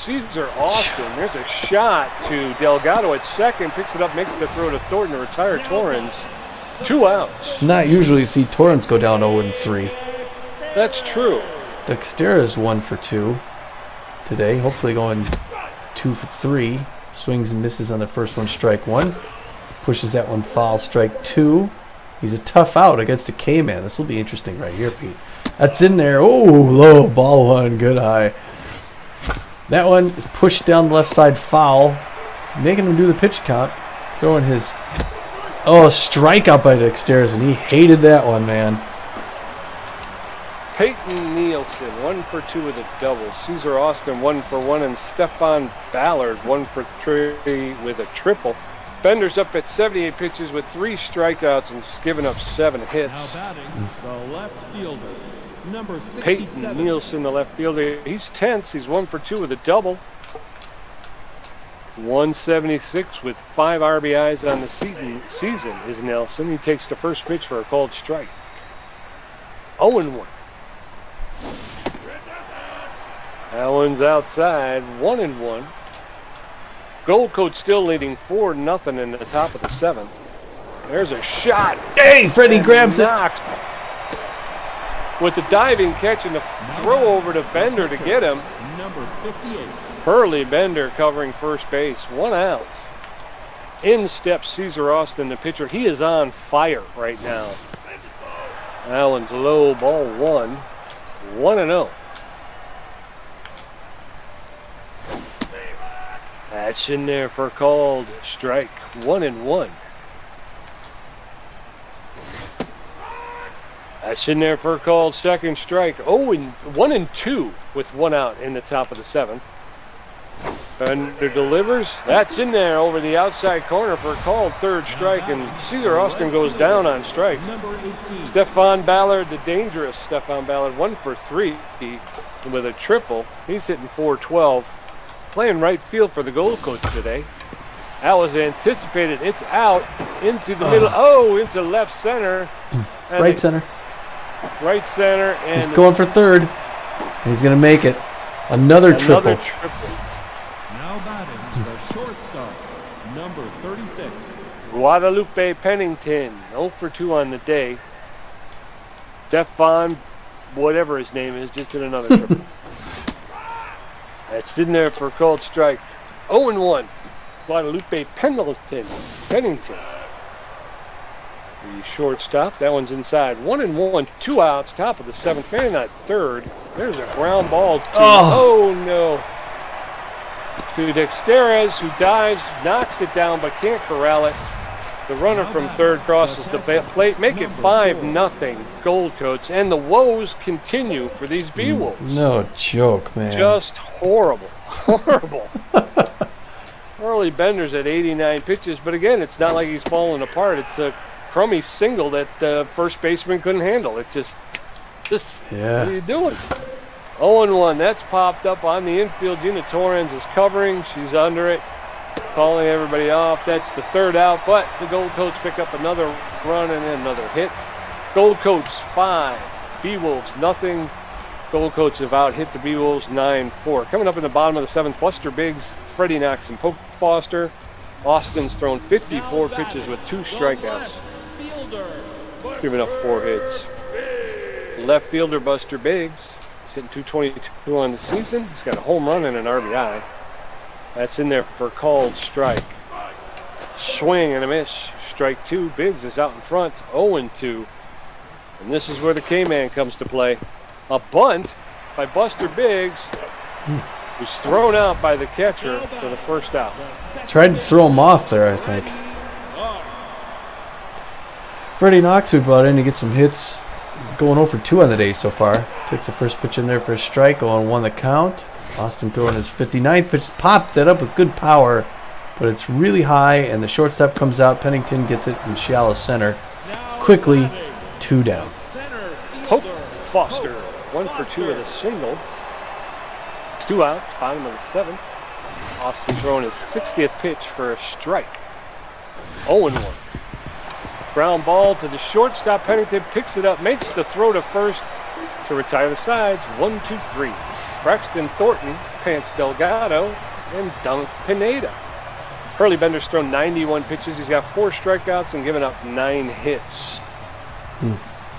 Caesar Austin. There's a shot to Delgado at second. Picks it up, makes the throw to Thornton to retire Torrens. 2 outs. It's not usually you see Torrance go down 0-3. That's true. Dexterra's 1 for 2 today. Hopefully going 2 for 3. Swings and misses on the first one, strike 1. Pushes that one foul, strike 2. He's a tough out against a K-man. This will be interesting right here, Pete. That's in there. Oh, low ball one, good high. That one is pushed down the left side, foul. It's making him do the pitch count. Throwing his strikeout by Dexterra, and he hated that one, man. Peyton Nielsen, 1 for 2 with a double. Caesar Austin, 1 for 1. And Stefan Ballard, 1 for 3 with a triple. Bender's up at 78 pitches with 3 strikeouts and giving up 7 hits. Now batting, the left fielder, number 67. Peyton Nielsen, the left fielder. He's tense. He's 1 for 2 with a double. 176 with 5 RBIs on the season is Nelson. He takes the first pitch for a called strike. 0-1. That one's outside. 1-1. Gold Coat still leading 4-0 in the top of the 7th. There's a shot. Hey, Freddie grabs it. With the diving catch and the throw over to Bender to get him. Number 58. Hurley Bender covering first base. 1 out. In steps Caesar Austin, the pitcher. He is on fire right now. That one's low, ball 1. 1-0. That's in there for a called strike. 1-1. That's in there for a called second strike. 1-2 with 1 out in the top of the 7th. Bender delivers. That's in there over the outside corner for a called third strike, and Caesar Austin goes down on strikes. Number 18. Stefan Ballard, the dangerous Stefan Ballard, 1 for 3 with a triple. He's hitting .412. Playing right field for the Gold Coats today. That was anticipated. It's out into the middle. Into left center. Right center. Right center. And he's going for third. And he's going to make it. Another triple. Now batting, the shortstop, number 36. Guadalupe Pennington, 0 for 2 on the day. Stefan, whatever his name is, just hit another triple. That's in there for a called strike. 0-1. Guadalupe Pennington. The shortstop. That one's inside. 1-1. 2 outs. Top of the 7th. Man at third. There's a ground ball. No. To Dexterra, who dives, knocks it down, but can't corral it. The runner from third crosses the plate. Make it 5-0 Gold Coats. And the woes continue for these Beewolves. No joke, man. Just horrible. Horrible. Early Bender's at 89 pitches, but again, it's not like he's falling apart. It's a crummy single that first baseman couldn't handle. It just yeah. What are you doing? 0-1. That's popped up on the infield. Gina Torrens is covering. She's under it. Calling everybody off. That's the third out, but the Gold Coats pick up another run and then another hit. Gold Coats 5, Beewolves nothing. Gold Coats have out hit the Beewolves 9-4. Coming up in the bottom of the 7th, Buster Biggs, Freddie Knox, and Pope Foster. Austin's thrown 54 pitches with 2 strikeouts, giving up 4 hits. Left fielder Buster Biggs, he's hitting .222 on the season. He's got a home run and an RBI. That's in there for a called strike. Swing and a miss. Strike 2. Biggs is out in front. 0-2. And this is where the K-Man comes to play. A bunt by Buster Biggs was thrown out by the catcher for the first out. Tried to throw him off there, I think. Freddie Knox, we brought in to get some hits. Going 0 for 2 on the day so far. Takes the first pitch in there for a strike. 0-1 the count. Austin throwing his 59th pitch, popped it up with good power, but it's really high, and the shortstop comes out. Pennington gets it in shallow center. Quickly, 2 down. Pope Foster, 1 for 2 with a single. 2 outs, bottom of the 7th. Austin throwing his 60th pitch for a strike. 0-1. Ground ball to the shortstop. Pennington picks it up, makes the throw to first. To retire the sides, 1, 2, 3. Braxton Thornton, Pants Delgado, and Dunk Pineda. Hurley Bender's thrown 91 pitches. He's got 4 strikeouts and given up 9 hits.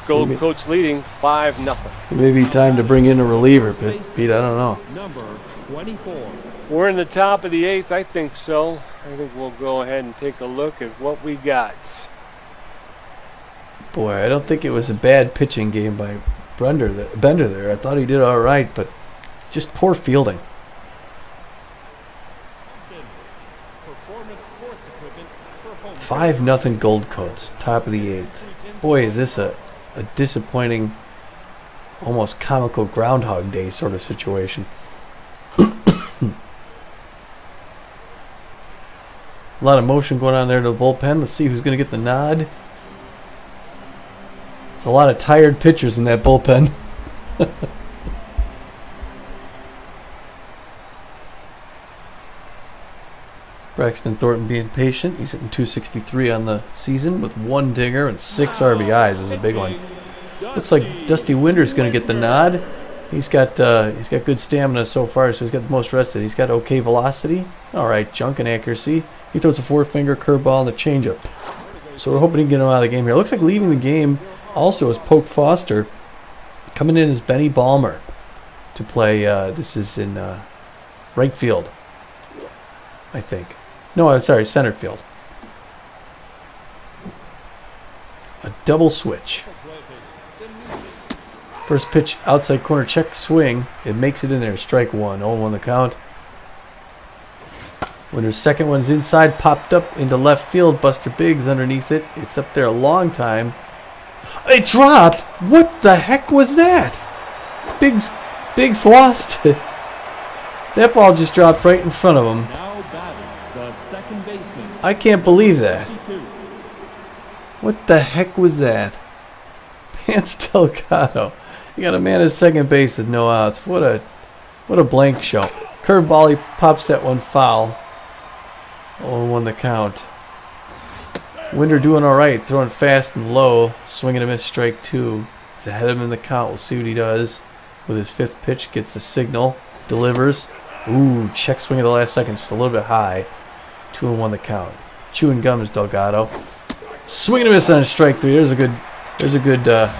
Gold Coats leading 5-0. It may be time to bring in a reliever, but Pete, I don't know. Number 24. We're in the top of the 8th. I think so. I think we'll go ahead and take a look at what we got. Boy, I don't think it was a bad pitching game by Bender there. I thought he did all right, but just poor fielding. Performance Sports Equipment for home 5-0 Gold Coats, top of the 8th. Boy, is this a disappointing, almost comical Groundhog Day sort of situation. A lot of motion going on there to the bullpen. Let's see who's going to get the nod. There's a lot of tired pitchers in that bullpen. Braxton Thornton being patient. He's hitting 263 on the season with 1 dinger and 6 RBIs. It was a big one. Looks like Dusty Winder's going to get the nod. He's got good stamina so far, so he's got the most rested. He's got okay velocity. All right, junk and accuracy. He throws a 4-finger curveball and the changeup. So we're hoping he can get him out of the game here. Looks like leaving the game also is Poke Foster. Coming in is Benny Balmer to play. This is in right field, I think. No, I'm sorry, center field. A double switch. First pitch, outside corner, check swing. It makes it in there. Strike 1. 0-1 the count. Winner's second one's inside, popped up into left field. Buster Biggs underneath it. It's up there a long time. It dropped. What the heck was that? Biggs lost it. That ball just dropped right in front of him. Now batting the second baseman. I can't believe that. 52. What the heck was that? Pants Delgado. You got a man at second base with no outs. What a blank show. Curveball, he pops that one foul. 0-1 the count. Winder doing all right, throwing fast and low, swinging a miss, strike 2. He's ahead of him in the count. We'll see what he does with his 5th pitch. Gets the signal, delivers. Ooh, check swing at the last second, just a little bit high. 2-1 the count. Chewing gum is Delgado. Swinging a miss on a strike 3. There's a good. The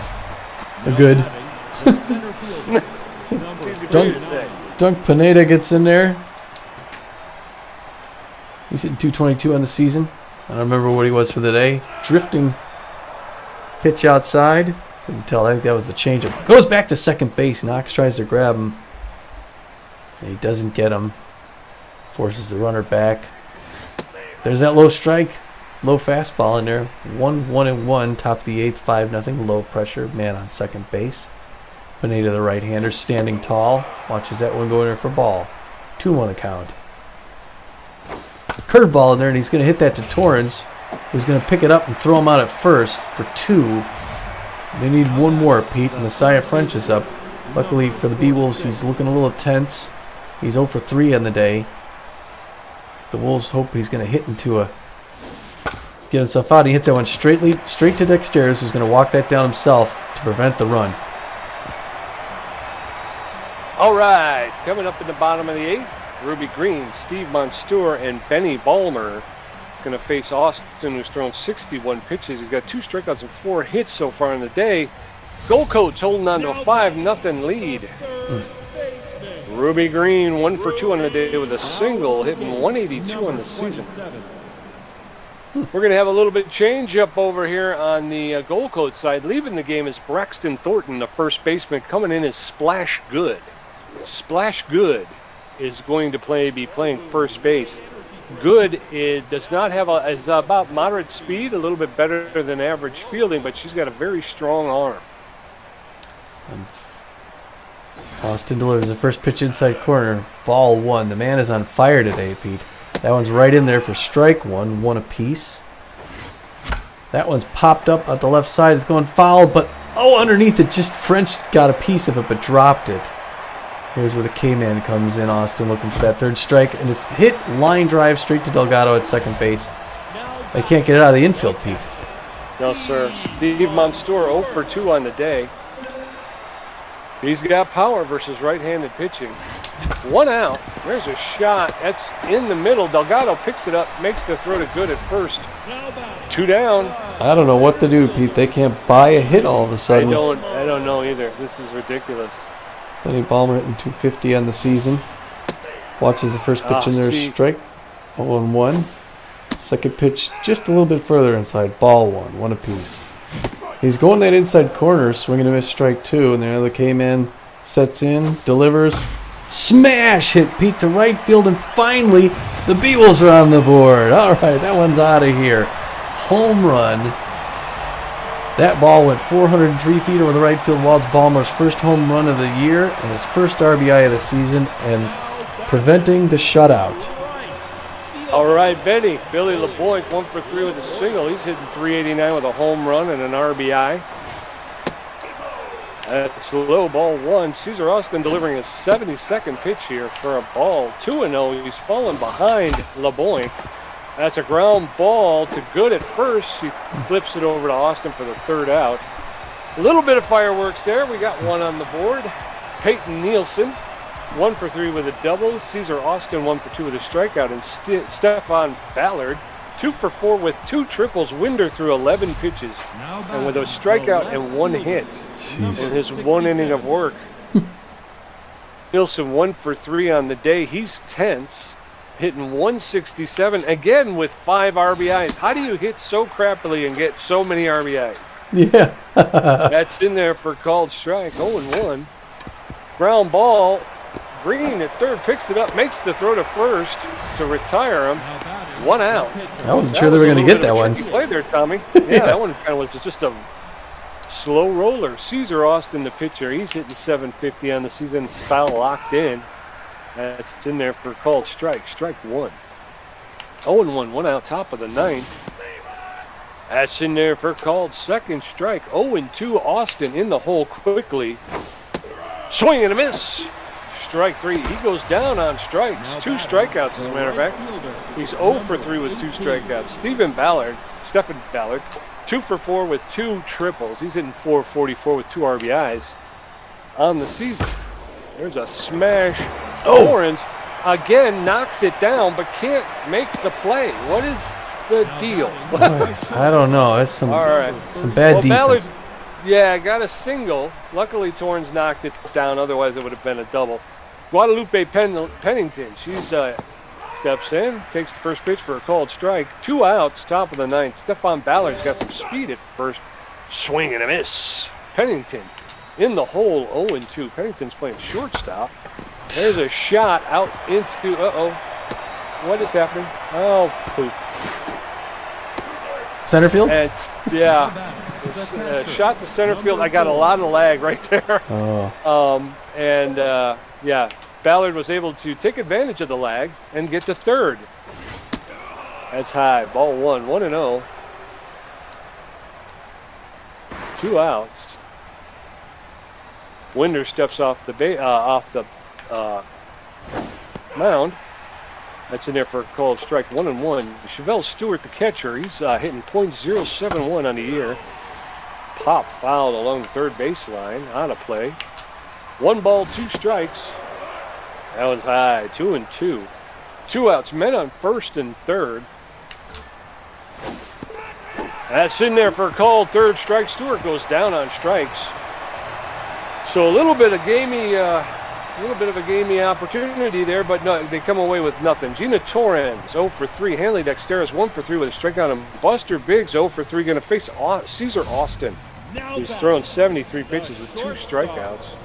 center fielder. Number Dunk Pineda gets in there. He's hitting 222 on the season. I don't remember what he was for the day. Drifting pitch outside. Couldn't tell. I think that was the changeup. Goes back to second base. Knox tries to grab him. And he doesn't get him. Forces the runner back. There's that low strike. Low fastball in there. 1-1-1. Top of the 8th. 5-0. Low pressure. Man on second base. Pineda, the right-hander, standing tall. Watches that one go in there for ball. 2-1 the count. Curveball in there, and he's going to hit that to Torrens, who's going to pick it up and throw him out at first for 2. They need one more, Pete, and the Messiah French is up. Luckily for the Beewolves, he's looking a little tense. He's 0 for 3 on the day. The Wolves hope he's going to hit into a... get himself out. He hits that one straight to Dexteris, who's going to walk that down himself to prevent the run. All right, coming up in the bottom of the 8th, Ruby Green, Steve Monstour, and Benny Balmer going to face Austin, who's thrown 61 pitches. He's got 2 strikeouts and 4 hits so far in the day. Gold Coats holding on to a 5-0 lead. Ruby Green, 1 for 2 on the day with a single, hitting 182 on the season. We're going to have a little bit change up over here on the Gold Coat side. Leaving the game is Braxton Thornton, the first baseman. Coming in is Splash Good. Splash Good is going to be playing first base. Good does not have is about moderate speed, a little bit better than average fielding, but she's got a very strong arm. Austin delivers the first pitch inside corner. Ball 1. The man is on fire today, Pete. That one's right in there for strike 1. 1 apiece. That one's popped up at the left side. It's going foul, but underneath it, just French got a piece of it, but dropped it. Here's where the K-Man comes in. Austin looking for that 3rd strike, and it's hit line drive straight to Delgado at second base. They can't get it out of the infield, Pete. No, sir. Steve Monstour 0 for 2 on the day. He's got power versus right-handed pitching. 1 out. There's a shot. That's in the middle. Delgado picks it up, makes the throw to good at first. 2 down. I don't know what to do, Pete. They can't buy a hit all of a I sudden. don't know either. This is ridiculous. Benny Balmer hitting 250 on the season. Watches the first pitch in there, strike. 0-1. Second pitch just a little bit further inside. Ball 1, 1 apiece. He's going that inside corner, swinging a miss, strike 2, and the other K-man sets in, delivers. Smash hit Pete to right field, and finally the Beewolves are on the board. All right, that one's out of here. Home run. That ball went 403 feet over the right field wall. It's Ballmer's first home run of the year and his first RBI of the season, and preventing the shutout. All right, Billy LeBoy, 1 for 3 with a single. He's hitting 389 with a home run and an RBI. That's low, ball 1. Cesar Austin delivering his 72nd pitch here for a ball. 2-0. He's fallen behind LeBoy. That's a ground ball to good at first. He flips it over to Austin for the 3rd out. A little bit of fireworks there. We got 1 on the board. Peyton Nielsen, 1 for 3 with a double. Cesar Austin, 1 for 2 with a strikeout. And Stefan Ballard, 2 for 4 with 2 triples. Winder threw 11 pitches. And with a strikeout and 1 hit in his 1 inning of work. Nielsen, 1 for 3 on the day. He's tense. Hitting 167 again with 5 RBIs. How do you hit so crappily and get so many RBIs? Yeah. That's in there for called strike. 0-1. Ground ball. Green at third picks it up, makes the throw to first to retire him. 1 out. I wasn't sure they were going to get that one. Play there, Tommy. Yeah, that one kind of was just a slow roller. Cesar Austin, the pitcher, he's hitting 750 on the season. Style locked in. That's in there for called strike. Strike 1. 0-1, 1 out, top of the 9th. That's in there for called second strike. 0-2, Austin in the hole quickly. Swing and a miss. Strike 3. He goes down on strikes. 2 strikeouts, as a matter of fact. He's 0 for 3 with 2 strikeouts. Stephen Ballard, 2 for 4 with 2 triples. He's hitting 444 with 2 RBIs on the season. There's a smash. Torrens again knocks it down, but can't make the play. What is the deal? I don't know. That's some bad defense. Ballard, got a single. Luckily, Torrens knocked it down. Otherwise, it would have been a double. Guadalupe Pennington. She's steps in, takes the first pitch for a called strike. 2 outs, top of the 9th. Stefan Ballard's got some speed at first. Swing and a miss. Pennington in the hole, 0-2. Pennington's playing shortstop. There's a shot out into, what is happening? Oh, poop. Center field? And, shot to center field. I got a lot of lag right there. Ballard was able to take advantage of the lag and get to third. That's high. Ball 1, 1-0. 2 outs. Winder steps off the mound. That's in there for a called strike. 1-1. Chevelle Stewart, the catcher, he's hitting .071 on the year. Pop fouled along the third baseline on a play. 1 ball, 2 strikes. That was high. 2-2. 2 outs. Men on first and third. That's in there for a called third strike. Stewart goes down on strikes. So a little bit of a gamey opportunity there, but no, they come away with nothing. Gina Torrens, 0 for 3. Hanley Dexteris, 1 for 3 with a strikeout. And Buster Biggs, 0 for 3, going to face Cesar Austin. He's thrown 73 pitches with 2 strikeouts.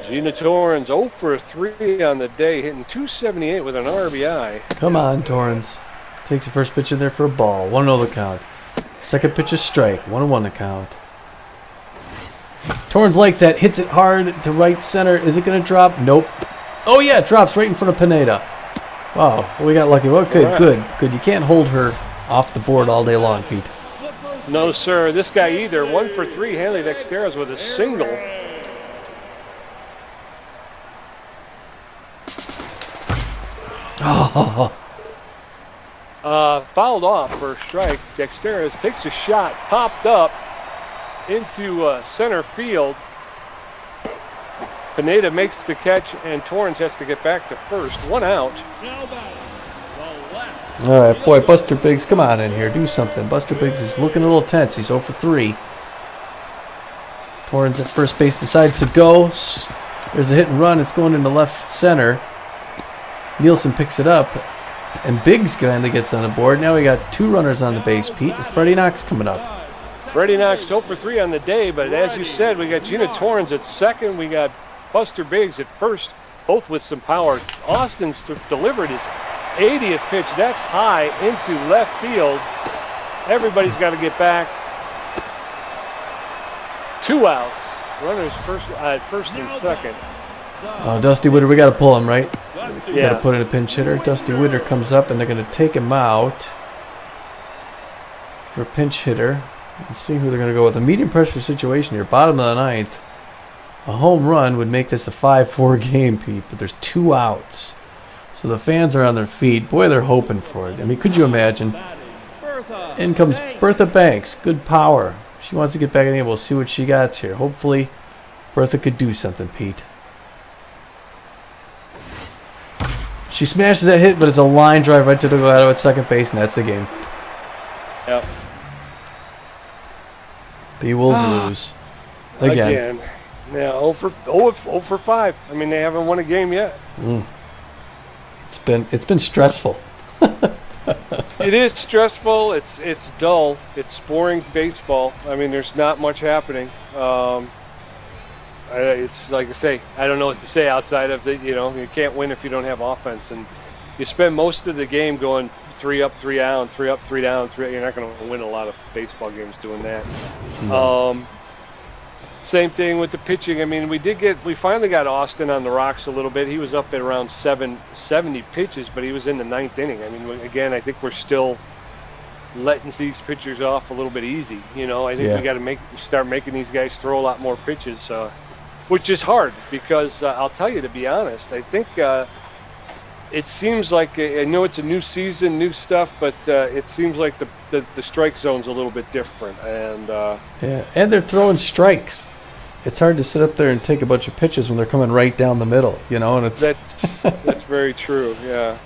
Gina Torrens, 0 for 3 on the day, hitting .278 with an RBI. Come on, Torrens. Takes the first pitch in there for a ball. 1-0 the count. Second pitch is strike. 1-1 the count. Torrens likes that. Hits it hard to right center. Is it going to drop? Nope. Oh, yeah, it drops right in front of Pineda. Wow, we got lucky. Okay, right. Good. You can't hold her off the board all day long, Pete. No, sir. This guy either. 1 for 3. Hanley Dexteris with a single. Fouled off for a strike. Dexteris takes a shot, popped up into center field. Pineda makes the catch, and Torrance has to get back to first. 1 out. Now batting, the left. All right, boy, Buster Biggs, come on in here. Do something. Buster Biggs is looking a little tense. He's 0 for 3. Torrance at first base decides to go. There's a hit and run. It's going into left center. Nielsen picks it up, and Biggs finally gets on the board. Now we got 2 runners on the base, Pete, and Freddie Knox coming up. Freddie Knox 0 for 3 on the day, but as you said, we got Gina Torrance at second. We got Buster Biggs at first, both with some power. Austin's delivered his 80th pitch. That's high into left field. Everybody's got to get back. 2 outs. Runners first and second. Dusty Witter, we got to pull him, right? Dusty. Got to put in a pinch hitter. Dusty Witter comes up, and they're going to take him out for a pinch hitter. Let's see who they're going to go with. A medium pressure situation here, bottom of the 9th. A home run would make this a 5-4 game, Pete, but there's 2 outs. So the fans are on their feet. Boy, they're hoping for it. I mean, could you imagine? In comes Bertha Banks. Good power. She wants to get back in the game. We'll see what she got here. Hopefully, Bertha could do something, Pete. She smashes that hit, but it's a line drive right to the Gallardo at second base, and that's the game. Yep. Beewolves lose. Again. Yeah, 0 for 5. I mean, they haven't won a game yet. It's been stressful. It is stressful. It's dull. It's boring baseball. I mean, there's not much happening. It's like I say, I don't know what to say outside of the, you can't win if you don't have offense, and you spend most of the game going 3 up, 3 down, 3 up, 3 down, 3. You're not going to win a lot of baseball games doing that. No. Same thing with the pitching. I mean, we finally got Austin on the rocks a little bit. He was up at around 70 pitches, but he was in the 9th inning. I mean, again, I think we're still letting these pitchers off a little bit easy. I think we got to start making these guys throw a lot more pitches, which is hard because I'll tell you, to be honest, I think it seems like, I know it's a new season, new stuff, but it seems like the strike zone's a little bit different, and and they're throwing strikes. It's hard to sit up there and take a bunch of pitches when they're coming right down the middle, and it's that's very true. Yeah.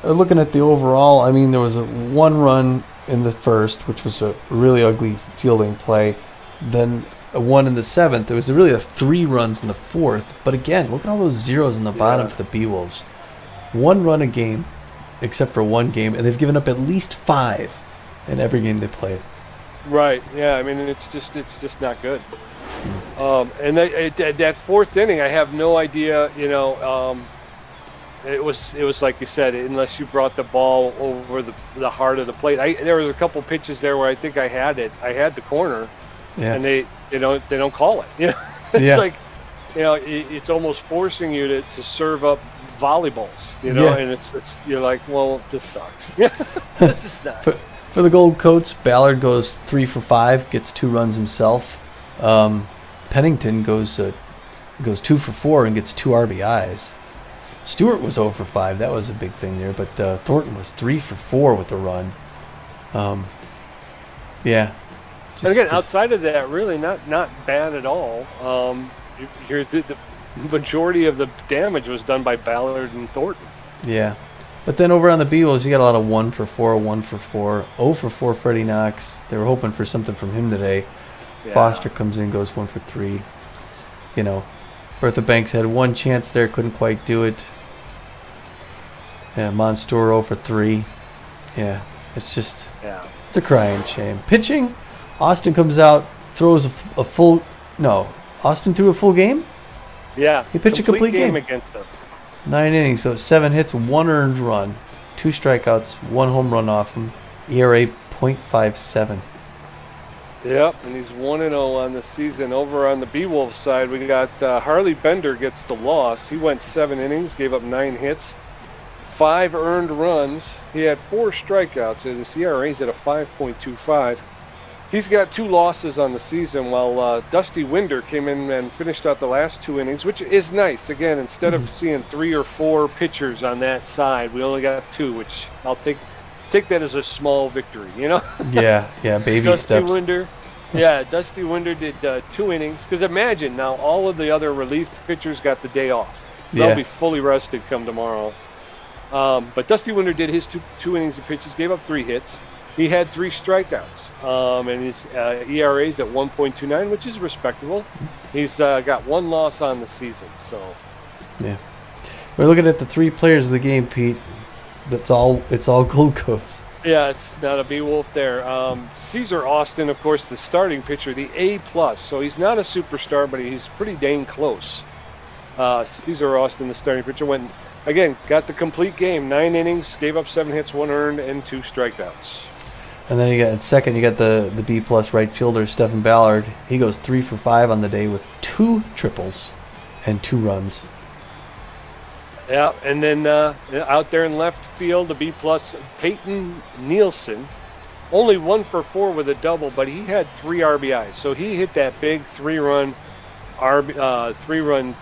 Looking at the overall, I mean, there was a 1 run in the first, which was a really ugly fielding play. Then a 1 in the 7th. There was really 3 runs in the 4th. But again, look at all those zeros in the bottom for the Beewolves. 1 run a game, except for 1 game, and they've given up at least 5 in every game they played. Right. Yeah. I mean, it's just not good. And that 4th inning, I have no idea. It was like you said, unless you brought the ball over the heart of the plate. There was a couple pitches there where I think I had it. I had the corner, and they don't call it. It's like, it's almost forcing you to serve up volleyballs. And it's you're like, well, this sucks. This is not. For the Gold Coats, Ballard goes 3 for 5, gets 2 runs himself. Pennington goes 2 for 4 and gets 2 RBIs. Stewart was 0 for 5. That was a big thing there. But Thornton was 3 for 4 with a run. Yeah. And again, outside of that, really not bad at all. The majority of the damage was done by Ballard and Thornton. Yeah. But then over on the Beewolves, you got a lot of 1 for 4, 1 for 4, 0 for 4 Freddie Knox. They were hoping for something from him today. Yeah. Foster comes in, goes 1 for 3. Bertha Banks had 1 chance there, couldn't quite do it. Yeah, Monstour 0 for 3. Yeah, it's just, it's a crying shame. Pitching, Austin comes out, throws a full, no, Austin threw a full game? Yeah. He pitched a complete game against them. 9 innings, so 7 hits, 1 earned run, 2 strikeouts, 1 home run off him. ERA .57. Yep, and he's 1-0 on the season. Over on the Beewolves side, we got Harley Bender gets the loss. He went 7 innings, gave up 9 hits, 5 earned runs. He had 4 strikeouts, and his ERA's at a 5.25. He's got 2 losses on the season, while Dusty Winder came in and finished out the last 2 innings, which is nice. Again, instead of seeing 3 or 4 pitchers on that side, we only got 2, which I'll take that as a small victory, Yeah, baby Dusty steps. Winder, Yeah, Dusty Winder did 2 innings. Because imagine now, all of the other relief pitchers got the day off. They'll Yeah. be fully rested come tomorrow. But Dusty Winder did his two innings of pitches, gave up 3 hits. He had 3 strikeouts, and his ERA is at 1.29, which is respectable. He's got 1 loss on the season. So Yeah. We're looking at the 3 players of the game, Pete. It's all Gold Coats. yeah, it's not a Beewolf there. Caesar Austin, of course, the starting pitcher, the A+. So he's not a superstar, but he's pretty dang close. Caesar Austin, the starting pitcher, went again, got the complete game. 9 innings, gave up 7 hits, 1 earned, and 2 strikeouts. And then you got at second, you got the B+ right fielder Stephen Ballard. He goes 3 for 5 on the day with 2 triples and 2 runs. Yeah, and then out there in left field, the B+, Peyton Nielsen, only 1 for 4 with a double, but he had 3 RBIs. So he hit that big 3-run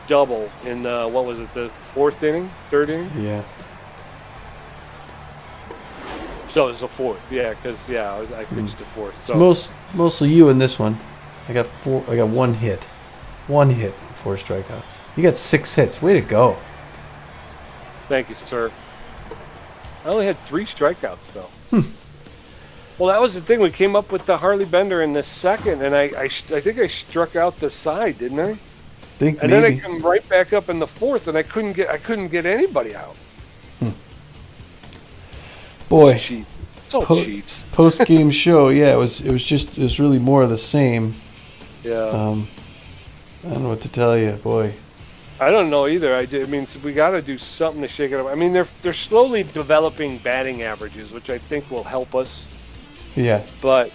double in what was it, the 4th inning, 3rd inning? Yeah. So it was the 4th, yeah, because I pitched the 4th. So Mostly you in this one. I got 1 hit, 4 strikeouts. You got 6 hits. Way to go. thank you, sir. I only had 3 strikeouts though. Well, that was the thing. We came up with the Harley Bender in the 2nd, and I think I struck out the side, didn't I? Think And maybe. then I come right back up in the 4th, and I couldn't get anybody out. Boy, It's cheat. It's all Po- cheats. post game show. Yeah, it was really more of the same. Yeah. I don't know what to tell you, boy. I don't know either. I mean, we got to do something to shake it up. I mean, they're slowly developing batting averages, which I think will help us. Yeah, But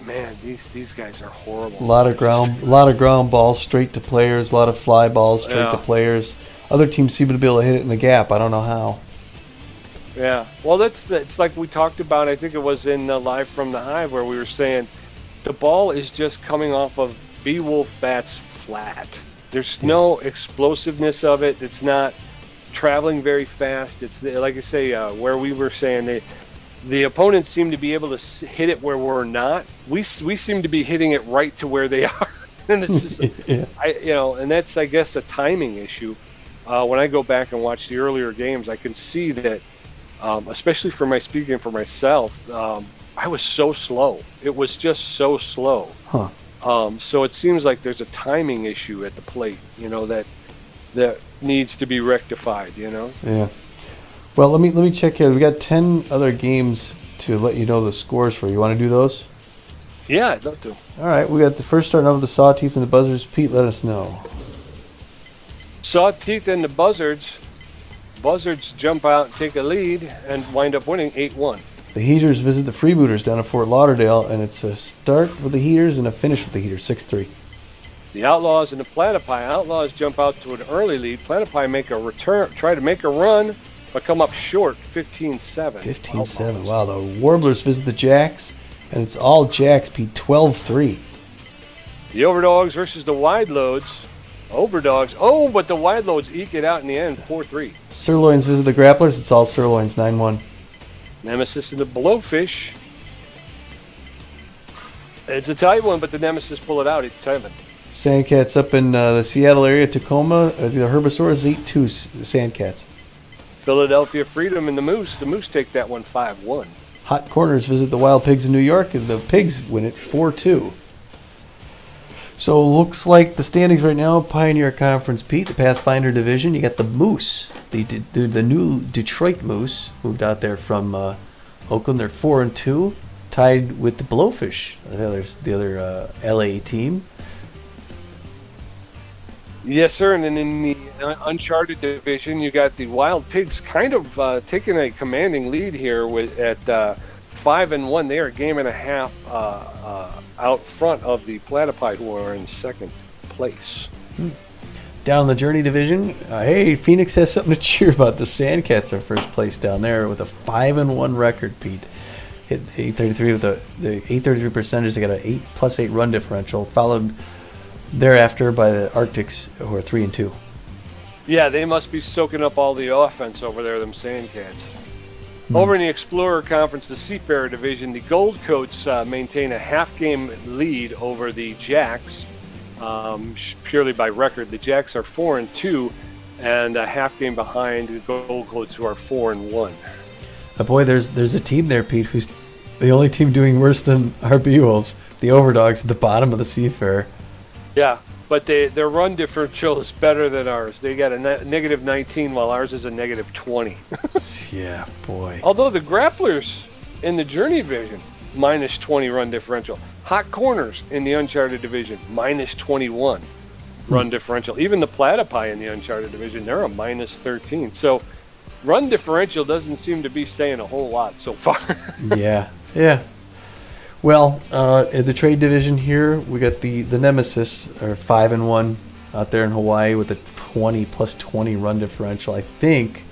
man, these guys are horrible. a lot of ground balls straight to players. A lot of fly balls straight to Yeah. players. Other teams seem to be able to hit it in the gap. I don't know how. Yeah. Well, it's like we talked about. I think it was in Live from the Hive where we were saying the ball is just coming off of Beewolf bats flat. There's no explosiveness of it. It's not traveling very fast. It's like I say, where we were saying the opponents seem to be able to hit it where we're not. We seem to be hitting it right to where they are, and it's just, Yeah. and that's I guess a timing issue. When I go back and watch the earlier games, I can see that, especially speaking for myself, I was so slow. It was just so slow. Huh. So it seems like there's a timing issue at the plate, that needs to be rectified, Yeah. Well, let me check here. We got 10 other games to let you know the scores for. You want to do those? Yeah, I'd love to. All right. We got the first starting out with the Sawteeth and the Buzzards. Pete, let us know. Sawteeth and the Buzzards. Buzzards jump out and take a lead and wind up winning 8-1. The Heaters visit the Freebooters down at Fort Lauderdale, and it's a start with the Heaters and a finish with the Heaters, 6-3. The Outlaws and the Platypi. Outlaws jump out to an early lead. Platypi make a return, try to make a run, but come up short, 15-7. 15-7. Wow. The Warblers visit the Jacks, and it's all Jacks, Pete, 12-3. The Overdogs versus the Wide Loads. Overdogs. Oh, but the Wide Loads eke it out in the end, 4-3. Sirloins visit the Grapplers. It's all Sirloins, 9-1. Nemesis and the Blowfish. It's a tight one, but the Nemesis pull it out, 8-7. Sandcats up in the Seattle area, Tacoma. The Herbisaurs 8-2 Sandcats. Philadelphia Freedom and the Moose. The Moose take that one 5-1. Hot Corners visit the Wild Pigs in New York, and the Pigs win it 4-2. So looks like the standings right now, Pioneer Conference, Pete, the Pathfinder Division. You got the Moose, the new Detroit Moose, moved out there from Oakland. They're 4-2, tied with the Blowfish, the other LA team. Yes, sir. And then in the Uncharted Division, you got the Wild Pigs kind of taking a commanding lead here at 5-1. They are a game and a half out front of the Platypi, who are in second place. Down in the Journey Division, hey, Phoenix has something to cheer about. The Sandcats are first place down there with a 5-1 record, Pete. Hit 833 with the 833 percentage. They got an 8+8 run differential, followed thereafter by the Arctics, who are 3-2. Yeah, they must be soaking up all the offense over there, them Sandcats. Over in the Explorer Conference, the Seafarer Division, the Gold Coats maintain a half-game lead over the Jacks, purely by record. The Jacks are 4-2, and a half game behind the Gold Coats, who are 4-1. Boy, there's a team there, Pete, who's the only team doing worse than our Beewolves. The Overdogs at the bottom of the Seafarer. Yeah, but their run differential is better than ours. They got a negative 19, while ours is a negative 20. Yeah, boy. Although the Grapplers in the Journey Division, minus 20 run differential. Hot Corners in the Uncharted Division, minus 21 run differential. Even the Platypi in the Uncharted Division, they're a minus 13. So run differential doesn't seem to be saying a whole lot so far. Yeah. Well, in the trade division here, we got the Nemesis, are 5-1 out there in Hawaii with a 20 plus 20 run differential. I think,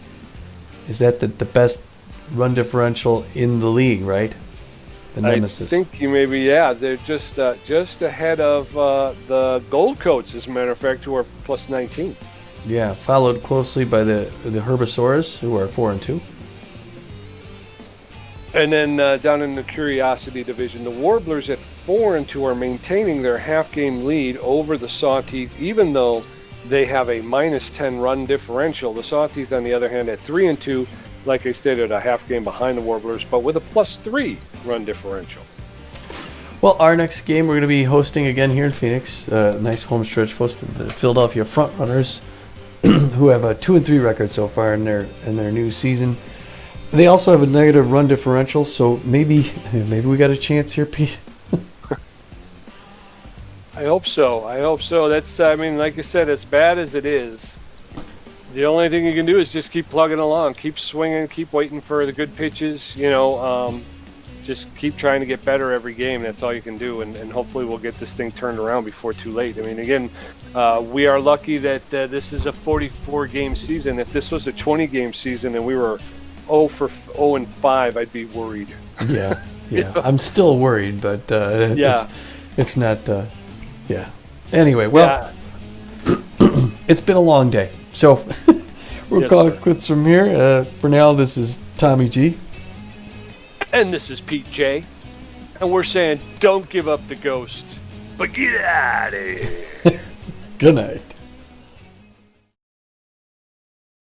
is that the best run differential in the league, right? The Nemesis. I think you maybe, yeah. They're just ahead of the Gold Coats, as a matter of fact, who are plus 19. Yeah, followed closely by the Herbisaurus, who are 4-2. And then down in the Curiosity Division, the Warblers at 4-2 are maintaining their half-game lead over the Sawteeth, even though they have a minus 10 run differential. The Sawteeth, on the other hand, at 3-2, like I stated, a half game behind the Warblers, but with a plus 3 run differential. Well, our next game we're going to be hosting again here in Phoenix. Nice home stretch, hosting the Philadelphia Frontrunners, who have a 2-3 record so far in their new season. They also have a negative run differential, so maybe we got a chance here, Pete. I hope so. That's, I mean, like I said, as bad as it is, the only thing you can do is just keep plugging along, keep swinging, keep waiting for the good pitches. Just keep trying to get better every game. That's all you can do, and hopefully we'll get this thing turned around before too late. I mean, again, we are lucky that this is a 44-game season. If this was a 20-game season and we were 0-5, I'd be worried. Yeah. I'm still worried, but it's not. Yeah. Anyway, well, it's been a long day, so we'll call it quits from here. For now, this is Tommy G. And this is Pete J. And we're saying, don't give up the ghost, but get out of here. Good night.